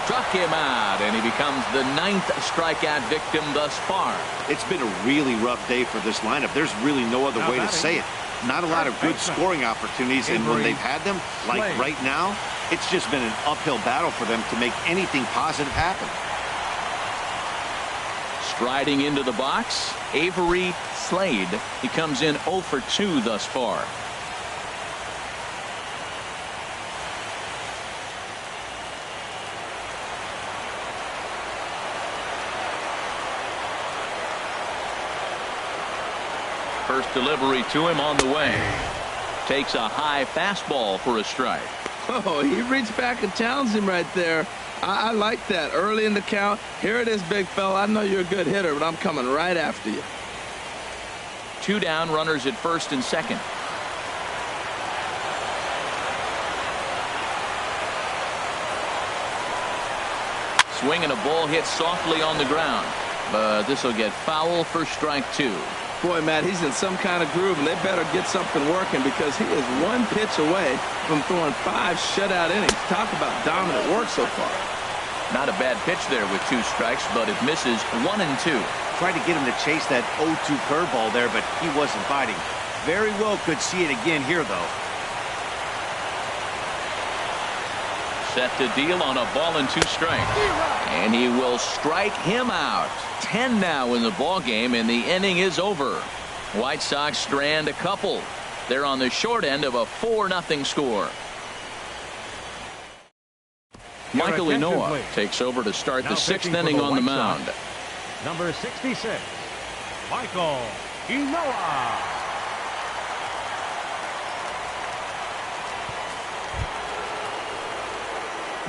Struck him out, and he becomes the 9th strikeout victim thus far. It's been a really rough day for this lineup. There's really no other way to say it. Not a lot of good scoring opportunities, and when they've had them, like right now, it's just been an uphill battle for them to make anything positive happen. Striding into the box, Avery Slade. He comes in 0 for 2 thus far. First delivery to him on the way. Takes a high fastball for a strike. Oh, he reached back and challenged him right there. I like that. Early in the count. Here it is, big fella. I know you're a good hitter, but I'm coming right after you. 2 down, runners at first and second. Swing and a ball hit softly on the ground. But this will get foul for strike 2. Boy, Matt, he's in some kind of groove, and they better get something working because he is 1 pitch away from throwing 5 shutout innings. Talk about dominant work so far. Not a bad pitch there with 2 strikes, but it misses 1 and 2. Tried to get him to chase that 0-2 curveball there, but he wasn't biting. Very well could see it again here, though. Set to deal on a ball and 2 strikes. And he will strike him out. 10 now in the ball game, and the inning is over. White Sox strand a couple. They're on the short end of a 4-0 score. Michael Inoa takes over to start the 6th inning on the mound. Number 66, Michael Inoa.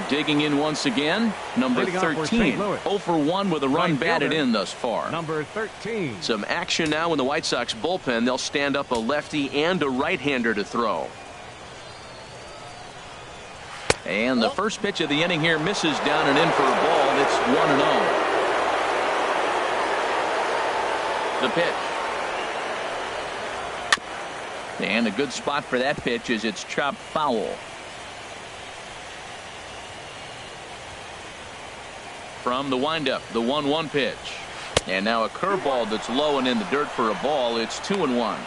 Digging in once again, number 13. 0 for 1 with a run batted in thus far. Number 13. Some action now in the White Sox bullpen. They'll stand up a lefty and a right-hander to throw. And the first pitch of the inning here misses down and in for a ball. It's 1-0. The pitch. And a good spot for that pitch is it's chopped foul. From the windup, the 1-1 pitch. And now a curveball that's low and in the dirt for a ball. It's 2-1.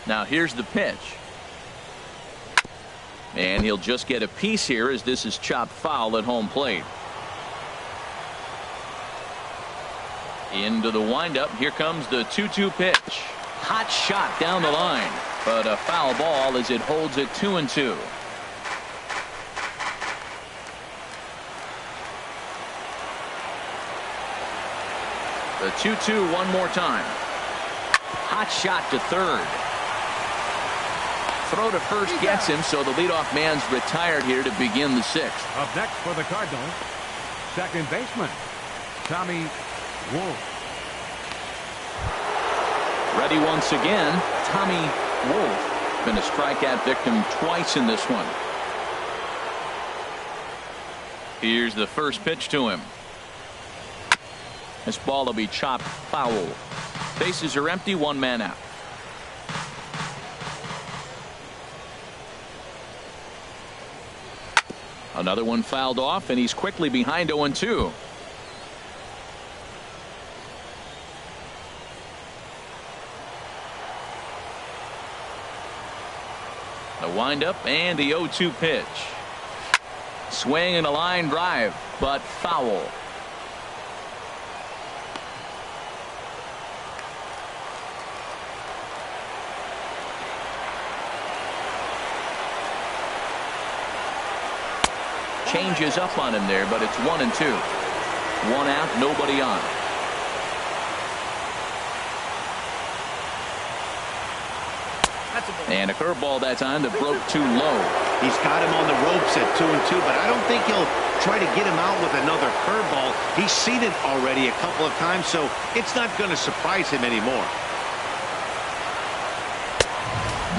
Now here's the pitch. And he'll just get a piece here as this is chopped foul at home plate. Into the windup. Here comes the 2-2 pitch. Hot shot down the line. But a foul ball as it holds it 2-2. The 2-2 one more time. Hot shot to third. Throw to first gets him, so the leadoff man's retired here to begin the 6th. Up next for the Cardinals, second baseman, Tommy Wolf. Ready once again, Tommy Wolf. Been a strikeout victim twice in this one. Here's the first pitch to him. This ball will be chopped foul. Bases are empty, 1 man out. Another one fouled off, and he's quickly behind 0-2. The windup and the 0-2 pitch. Swing and a line drive, but foul. Changes up on him there, but it's 1-2. 1 out, nobody on. And a curveball that time that broke too low. He's got him on the ropes at 2-2, but I don't think he'll try to get him out with another curveball. He's seen it already a couple of times, so it's not going to surprise him anymore.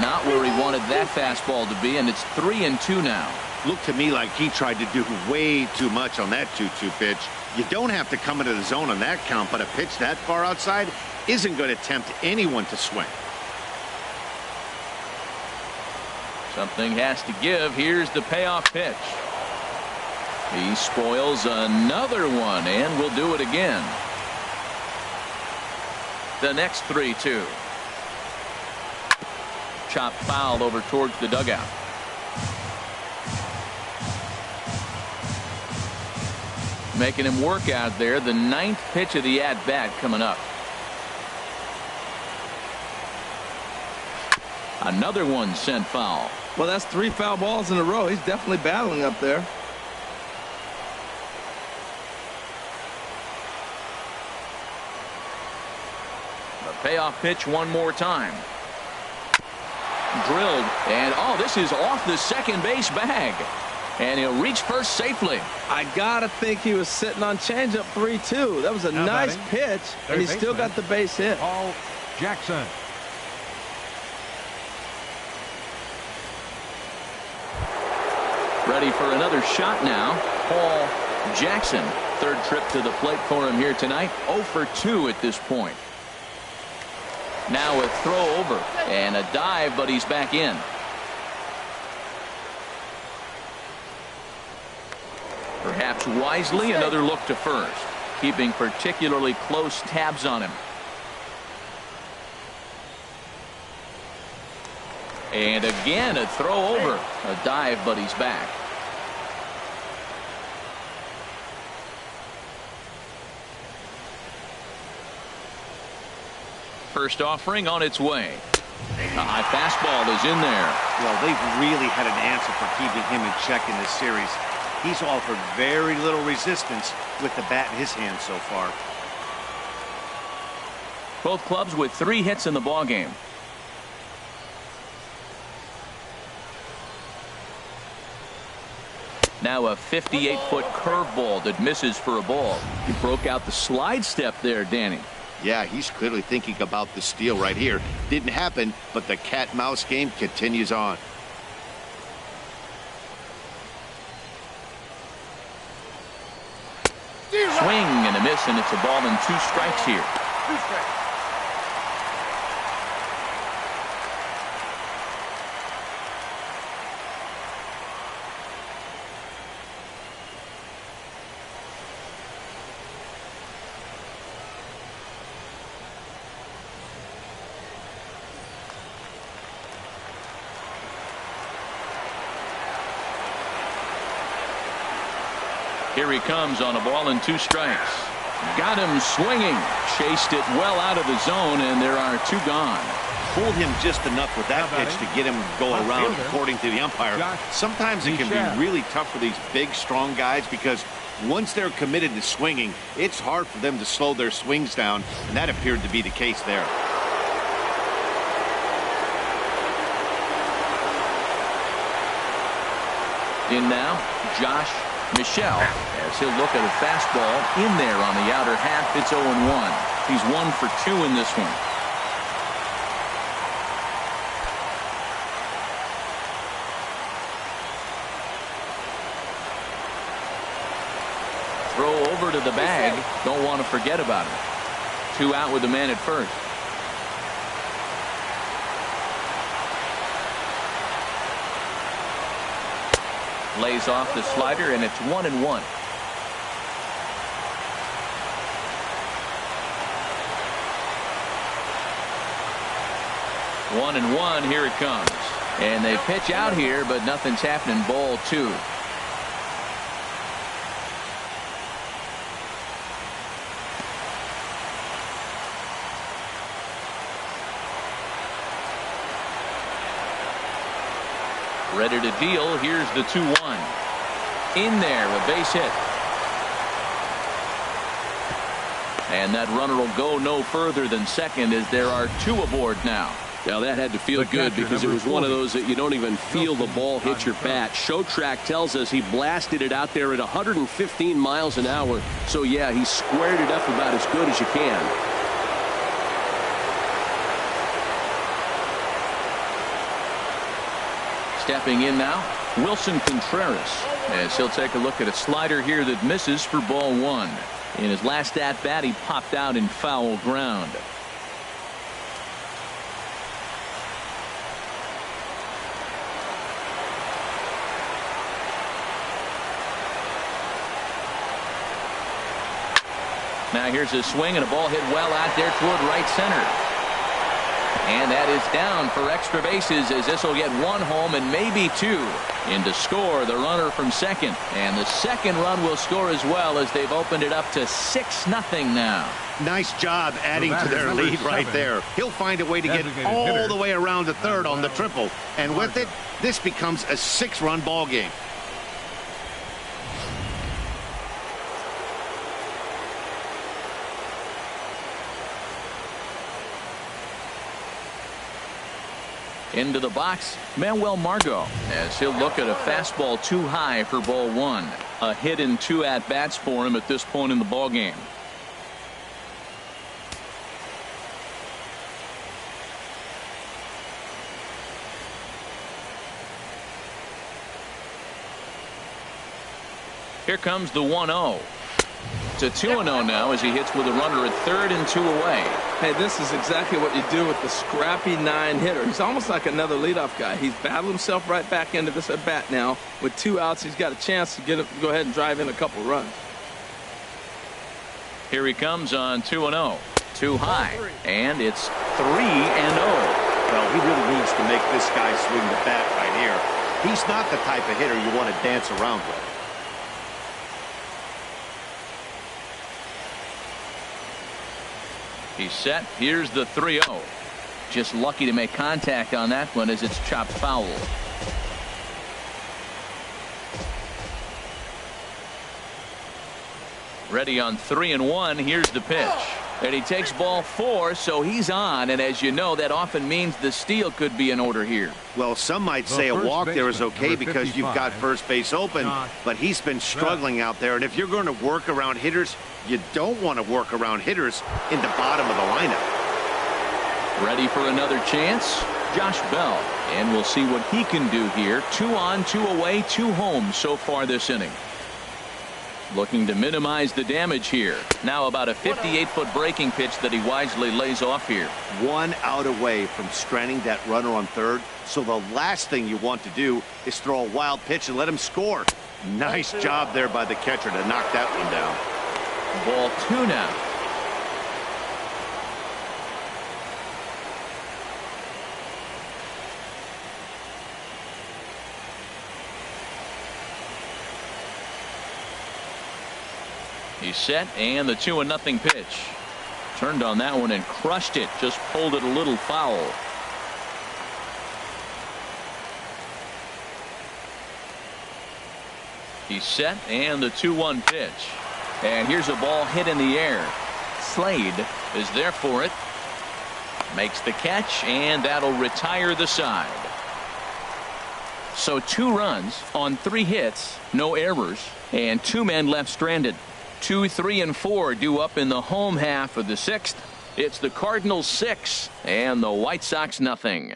Not where he wanted that fastball to be, and it's 3-2 now. Looked to me like he tried to do way too much on that 2-2 pitch. You don't have to come into the zone on that count, but a pitch that far outside isn't going to tempt anyone to swing. Something has to give. Here's the payoff pitch. He spoils another one, and will do it again. The next 3-2. Chop foul over towards the dugout. Making him work out there. The 9th pitch of the at-bat coming up. Another one sent foul. Well, that's 3 foul balls in a row. He's definitely battling up there. Payoff pitch one more time. Drilled, and oh, this is off the second base bag. And he'll reach first safely. I gotta think he was sitting on changeup 3-2. That was a nice pitch, and he still got the base hit. Paul Jackson. Ready for another shot now. Paul Jackson. Third trip to the plate for him here tonight. 0 for 2 at this point. Now a throw over and a dive, but he's back in. Perhaps wisely, another look to first, keeping particularly close tabs on him. And again a throw over, a dive, but he's back. First offering on its way. A high fastball is in there. Well, they've really had an answer for keeping him in check in this series. He's offered very little resistance with the bat in his hand so far. Both clubs with 3 hits in the ballgame. Now a 58-foot curveball that misses for a ball. He broke out the slide step there, Danny. Yeah, he's clearly thinking about the steal right here. Didn't happen, but the cat-mouse game continues on. Swing and a miss, and it's a ball and 2 strikes here. Here he comes on a ball and 2 strikes. Got him swinging. Chased it well out of the zone, and there are 2 gone. Fooled him just enough with that pitch to get him to go around, according to the umpire. Sometimes it can be really tough for these big, strong guys because once they're committed to swinging, it's hard for them to slow their swings down, and that appeared to be the case there. In now, Josh Michelle, as he'll look at a fastball in there on the outer half. It's 0-1. He's 1 for 2 in this one. Throw over to the bag. Don't want to forget about it. 2 out with the man at first. Lays off the slider, and it's 1-1. One and one, here it comes. And they pitch out here, but nothing's happening. Ball 2. Ready to deal. Here's the 2-1. In there, a base hit. And that runner will go no further than second as there are 2 aboard now. Now that had to feel good because it was one of those that you don't even feel the ball hit your bat. Show track tells us he blasted it out there at 115 miles an hour. So yeah, he squared it up about as good as you can. Stepping in now, Wilson Contreras, as he'll take a look at a slider here that misses for ball 1. In his last at bat, he popped out in foul ground. Now here's a swing and a ball hit well out there toward right center. And that is down for extra bases as this will get 1 home and maybe 2. In to score the runner from second. And the second run will score as well as they've opened it up to 6-0 now. Nice job adding to their lead right there. He'll find a way to get all the way around to third on the triple. And with it, this becomes a 6-run ball game. Into the box, Manuel Margot, as he'll look at a fastball too high for ball one. A hit and 2 at-bats for him at this point in the ballgame. Here comes the 1-0. It's a 2-0 now as he hits with a runner at third and 2 away. Hey, this is exactly what you do with the scrappy 9-hitter. He's almost like another leadoff guy. He's battled himself right back into this at bat now. With 2 outs, he's got a chance to go ahead and drive in a couple runs. Here he comes on 2-0. Too high, and it's 3-0. Well, he really needs to make this guy swing the bat right here. He's not the type of hitter you want to dance around with. He's set. Here's the 3-0. Just lucky to make contact on that one as it's chopped foul. Ready on 3-1. Here's the pitch. And he takes ball 4, so he's on. And as you know, that often means the steal could be in order here. Well, some might say a walk there is okay because you've got first base open, but he's been struggling out there. And if you're going to work around hitters, you don't want to work around hitters in the bottom of the lineup. Ready for another chance? Josh Bell. And we'll see what he can do here. 2 on, 2 away, 2 home so far this inning. Looking to minimize the damage here. Now about a 58-foot breaking pitch that he wisely lays off here. 1 out away from stranding that runner on third. So the last thing you want to do is throw a wild pitch and let him score. Nice job there by the catcher to knock that one down. Ball 2 now. He's set, and the 2-0 pitch. Turned on that one and crushed it. Just pulled it a little foul. He's set, and the 2-1 pitch. And here's a ball hit in the air. Slade is there for it. Makes the catch, and that'll retire the side. So 2 runs on 3 hits, no errors, and 2 men left stranded. 2, 3, and 4 due up in the home half of the 6th. It's the Cardinals 6 and the White Sox nothing.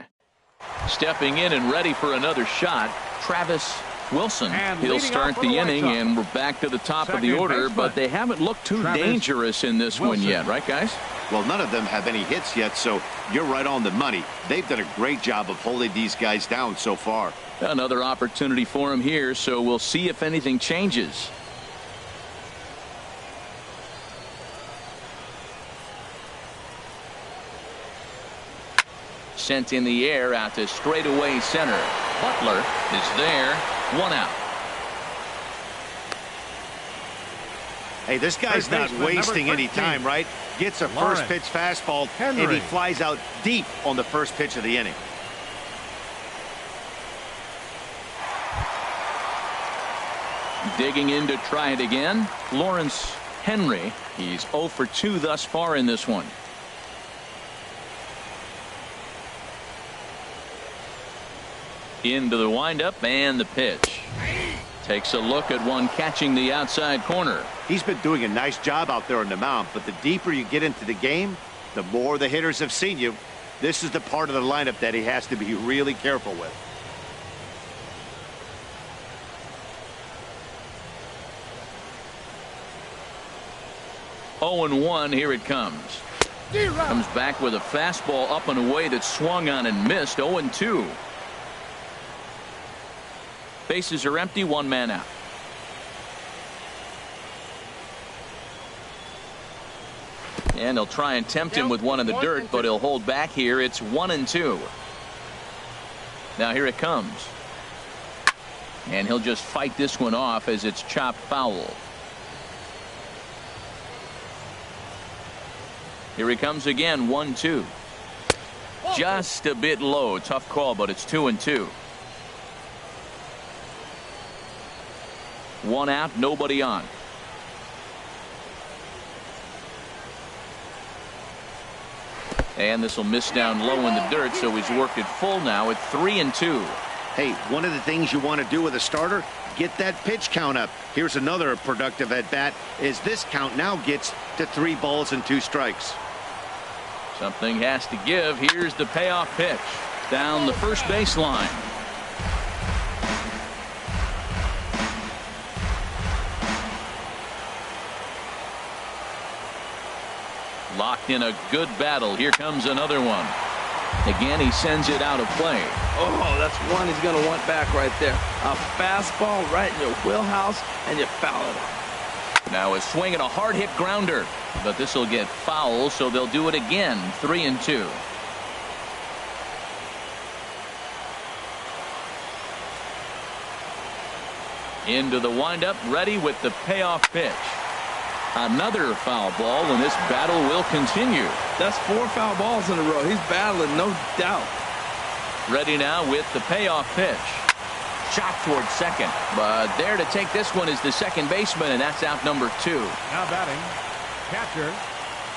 Stepping in and ready for another shot, Travis Wilson. He'll start the inning, and we're back to the top of the order, but they haven't looked too dangerous in this one yet, right, guys? Well, none of them have any hits yet, so you're right on the money. They've done a great job of holding these guys down so far. Another opportunity for him here, so we'll see if anything changes. Sent in the air out to straightaway center. Butler is there. 1 out. Hey, this guy's not wasting any time, right? Gets a first pitch fastball, and he flies out deep on the first pitch of the inning. Digging in to try it again. Lawrence Henry. He's 0 for 2 thus far in this one. Into the windup and the pitch. Takes a look at one catching the outside corner. He's been doing a nice job out there on the mound, but the deeper you get into the game, the more the hitters have seen you. This is the part of the lineup that he has to be really careful with. Oh and 1. Here it comes. Comes back with a fastball up and away that swung on and missed. 0 and 2. Bases are empty. 1 man out. And they'll try and tempt him with one in the dirt, but he'll hold back here. It's 1 and 2. Now here it comes. And he'll just fight this one off as it's chopped foul. Here he comes again. 1-2. Just a bit low. Tough call, but it's 2 and 2. 1 out, nobody on. And this will miss down low in the dirt, so he's worked it full now at 3-2. Hey, one of the things you want to do with a starter, get that pitch count up. Here's another productive at-bat as this count now gets to 3 balls and 2 strikes. Something has to give. Here's the payoff pitch. Down the first baseline. Locked in a good battle. Here comes another one. Again, he sends it out of play. Oh, that's one he's going to want back right there. A fastball right in your wheelhouse, and you foul it off. Now a swing and a hard hit grounder, but this will get foul, so they'll do it again. 3-2. Into the windup, ready with the payoff pitch. Another foul ball, and this battle will continue. That's 4 foul balls in a row. He's battling, no doubt. Ready now with the payoff pitch. Shot towards second, but there to take this one is the second baseman, and that's out number 2. Now batting, catcher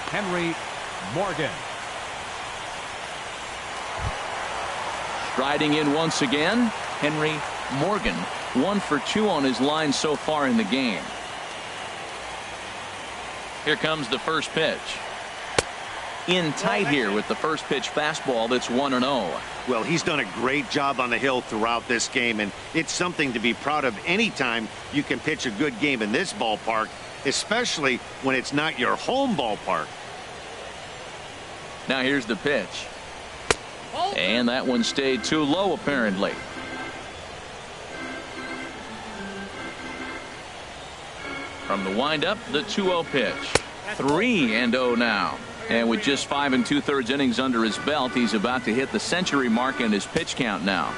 Henry Morgan. Striding in once again, Henry Morgan. 1 for 2 on his line so far in the game. Here comes the first pitch. In tight here with the first pitch fastball that's 1-0. Well, he's done a great job on the hill throughout this game, and it's something to be proud of anytime you can pitch a good game in this ballpark, especially when it's not your home ballpark. Now here's the pitch. And that one stayed too low apparently. From the windup, the 2-0 pitch. 3-0 now. And with just 5 2/3 innings under his belt, he's about to hit the century mark in his pitch count now.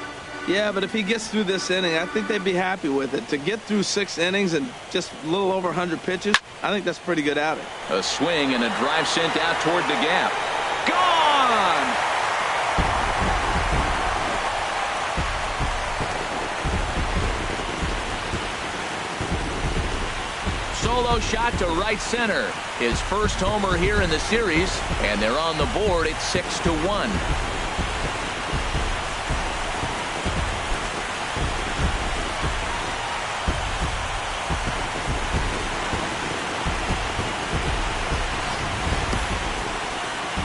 Yeah, but if he gets through this inning, I think they'd be happy with it. To get through 6 innings and just a little over 100 pitches, I think that's pretty good outing. A swing and a drive sent out toward the gap. Gone! Solo shot to right center. His first homer here in the series, and they're on the board at 6-1.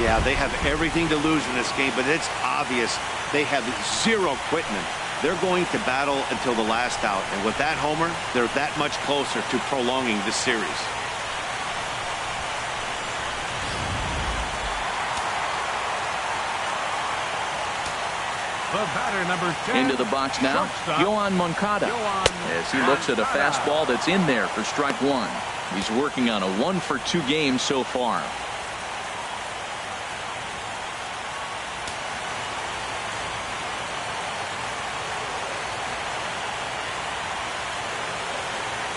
Yeah, they have everything to lose in this game, but it's obvious they have zero quitting. They're going to battle until the last out, and with that homer, they're that much closer to prolonging this series. The batter, number 10. Into the box now, Yohan Moncada, as he looks at a fastball that's in there for strike 1. He's working on a 1 for 2 game so far.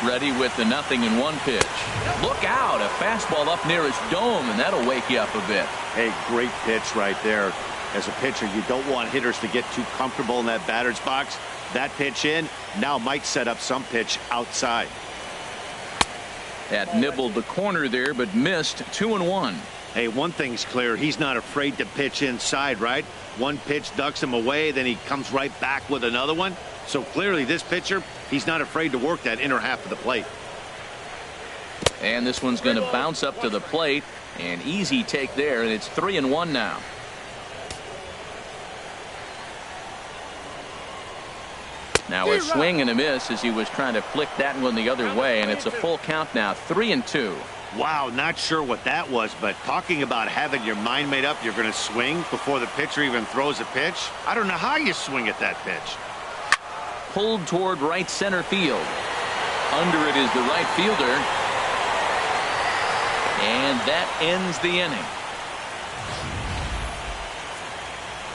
Ready with the 0-1 pitch. Look out, a fastball up near his dome, and that'll wake you up a bit. Hey, great pitch right there. As a pitcher, you don't want hitters to get too comfortable in that batter's box. That pitch in now might set up some pitch outside. That nibbled the corner there, but missed. 2-1. Hey, one thing's clear. He's not afraid to pitch inside, right? One pitch ducks him away, then he comes right back with another one. So clearly this pitcher, he's not afraid to work that inner half of the plate. And this one's going to bounce up to the plate. An easy take there, and it's 3-1 now. Now a swing and a miss as he was trying to flick that one the other way, and it's a full count now. 3-2. Wow, not sure what that was, but talking about having your mind made up you're going to swing before the pitcher even throws a pitch. I don't know how you swing at that pitch. Pulled toward right center field. Under it is the right fielder. And that ends the inning.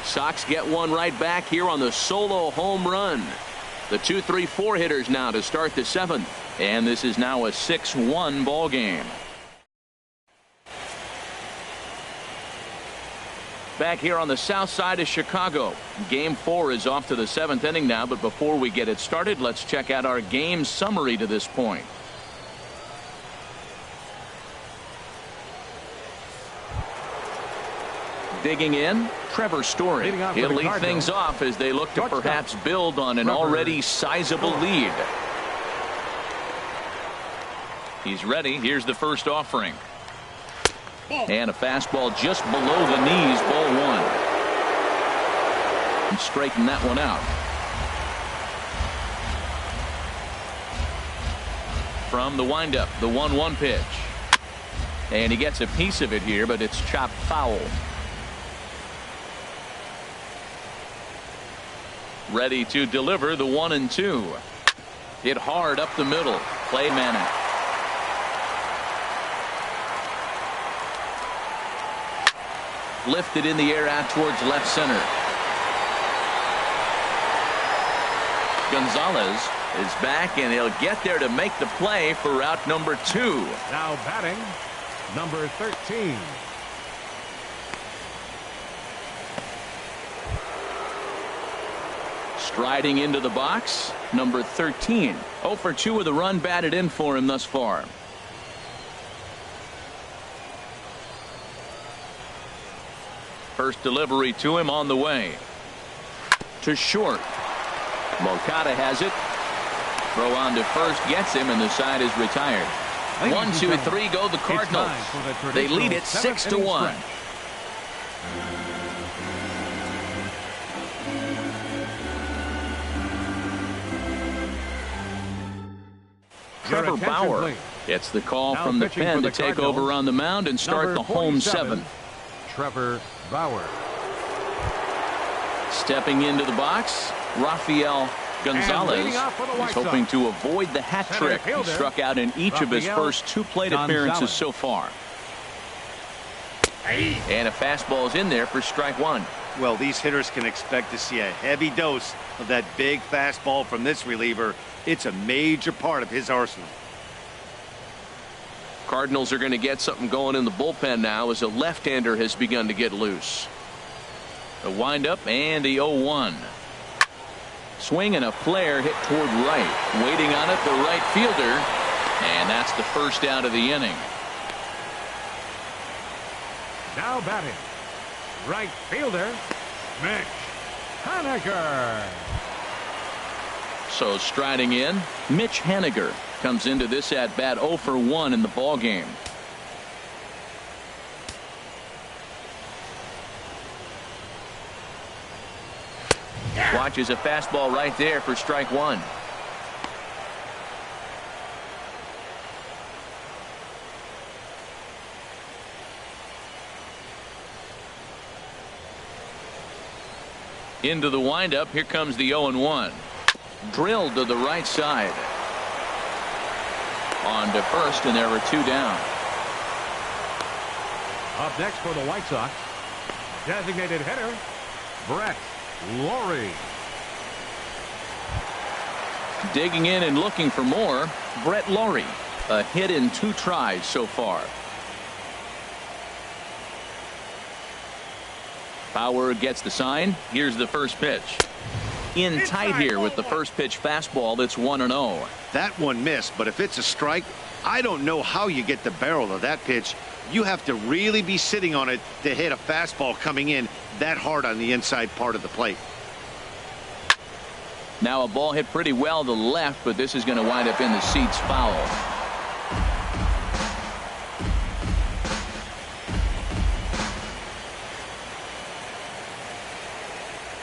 Sox get one right back here on the solo home run. The 2-3-4 hitters now to start the 7th. And this is now a 6-1 ball game. Back here on the south side of Chicago. Game 4 is off to the 7th inning now, but before we get it started, let's check out our game summary to this point. Digging in, Trevor Story. He'll lead things off as they look to perhaps build on an already sizable lead. He's ready. Here's the first offering. And a fastball just below the knees, ball one. And straighten that one out. From the windup, the 1-1 pitch. And he gets a piece of it here, but it's chopped foul. Ready to deliver the 1-2. Hit hard up the middle. Play Manning. Lifted in the air out towards left center. Gonzalez is back, and he'll get there to make the play for route number 2. Now batting, number 13. Striding into the box, number 13. 0 for 2 with a run batted in for him thus far. First delivery to him on the way. To short. Moncada has it. Throw on to first, gets him, and the side is retired. 1, 2, 3 go the Cardinals. They lead it 6-1. Trevor Bauer gets the call from the pen to take over on the mound and start the home 7th. Trevor Bauer. Stepping into the box, Rafael Gonzalez is hoping to avoid the hat trick. He struck out in each of his first 2 plate appearances so far. And a fastball is in there for strike 1. Well, these hitters can expect to see a heavy dose of that big fastball from this reliever. It's a major part of his arsenal. Cardinals are going to get something going in the bullpen now as a left-hander has begun to get loose. The windup and the 0-1. Swing and a flare hit toward right. Waiting on it, the right fielder. And that's the first out of the inning. Now batting, right fielder, Mitch Haniger. So striding in, Mitch Haniger comes into this at bat 0 for 1 in the ball game. Watches a fastball right there for strike 1. Into the windup. Here comes the 0-1. Drilled to the right side. On to first, and there were 2 down. Up next for the White Sox, designated hitter, Brett Lawrie. Digging in and looking for more, Brett Lawrie. A hit in 2 tries so far. Bauer gets the sign. Here's the first pitch. In tight here with the first pitch fastball. That's 1-0. That one missed, but if it's a strike, I don't know how you get the barrel of that pitch. You have to really be sitting on it to hit a fastball coming in that hard on the inside part of the plate. Now a ball hit pretty well to the left, but this is going to wind up in the seats foul.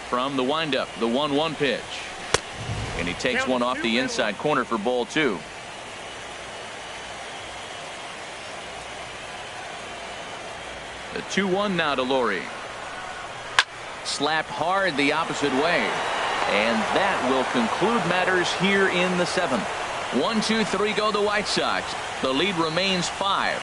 From the windup, the 1-1 pitch. And he takes one off the inside corner for ball 2. The 2-1 now to Lawrie. Slapped hard the opposite way. And that will conclude matters here in the 7th. 1, 2, 3 go the White Sox. The lead remains 5.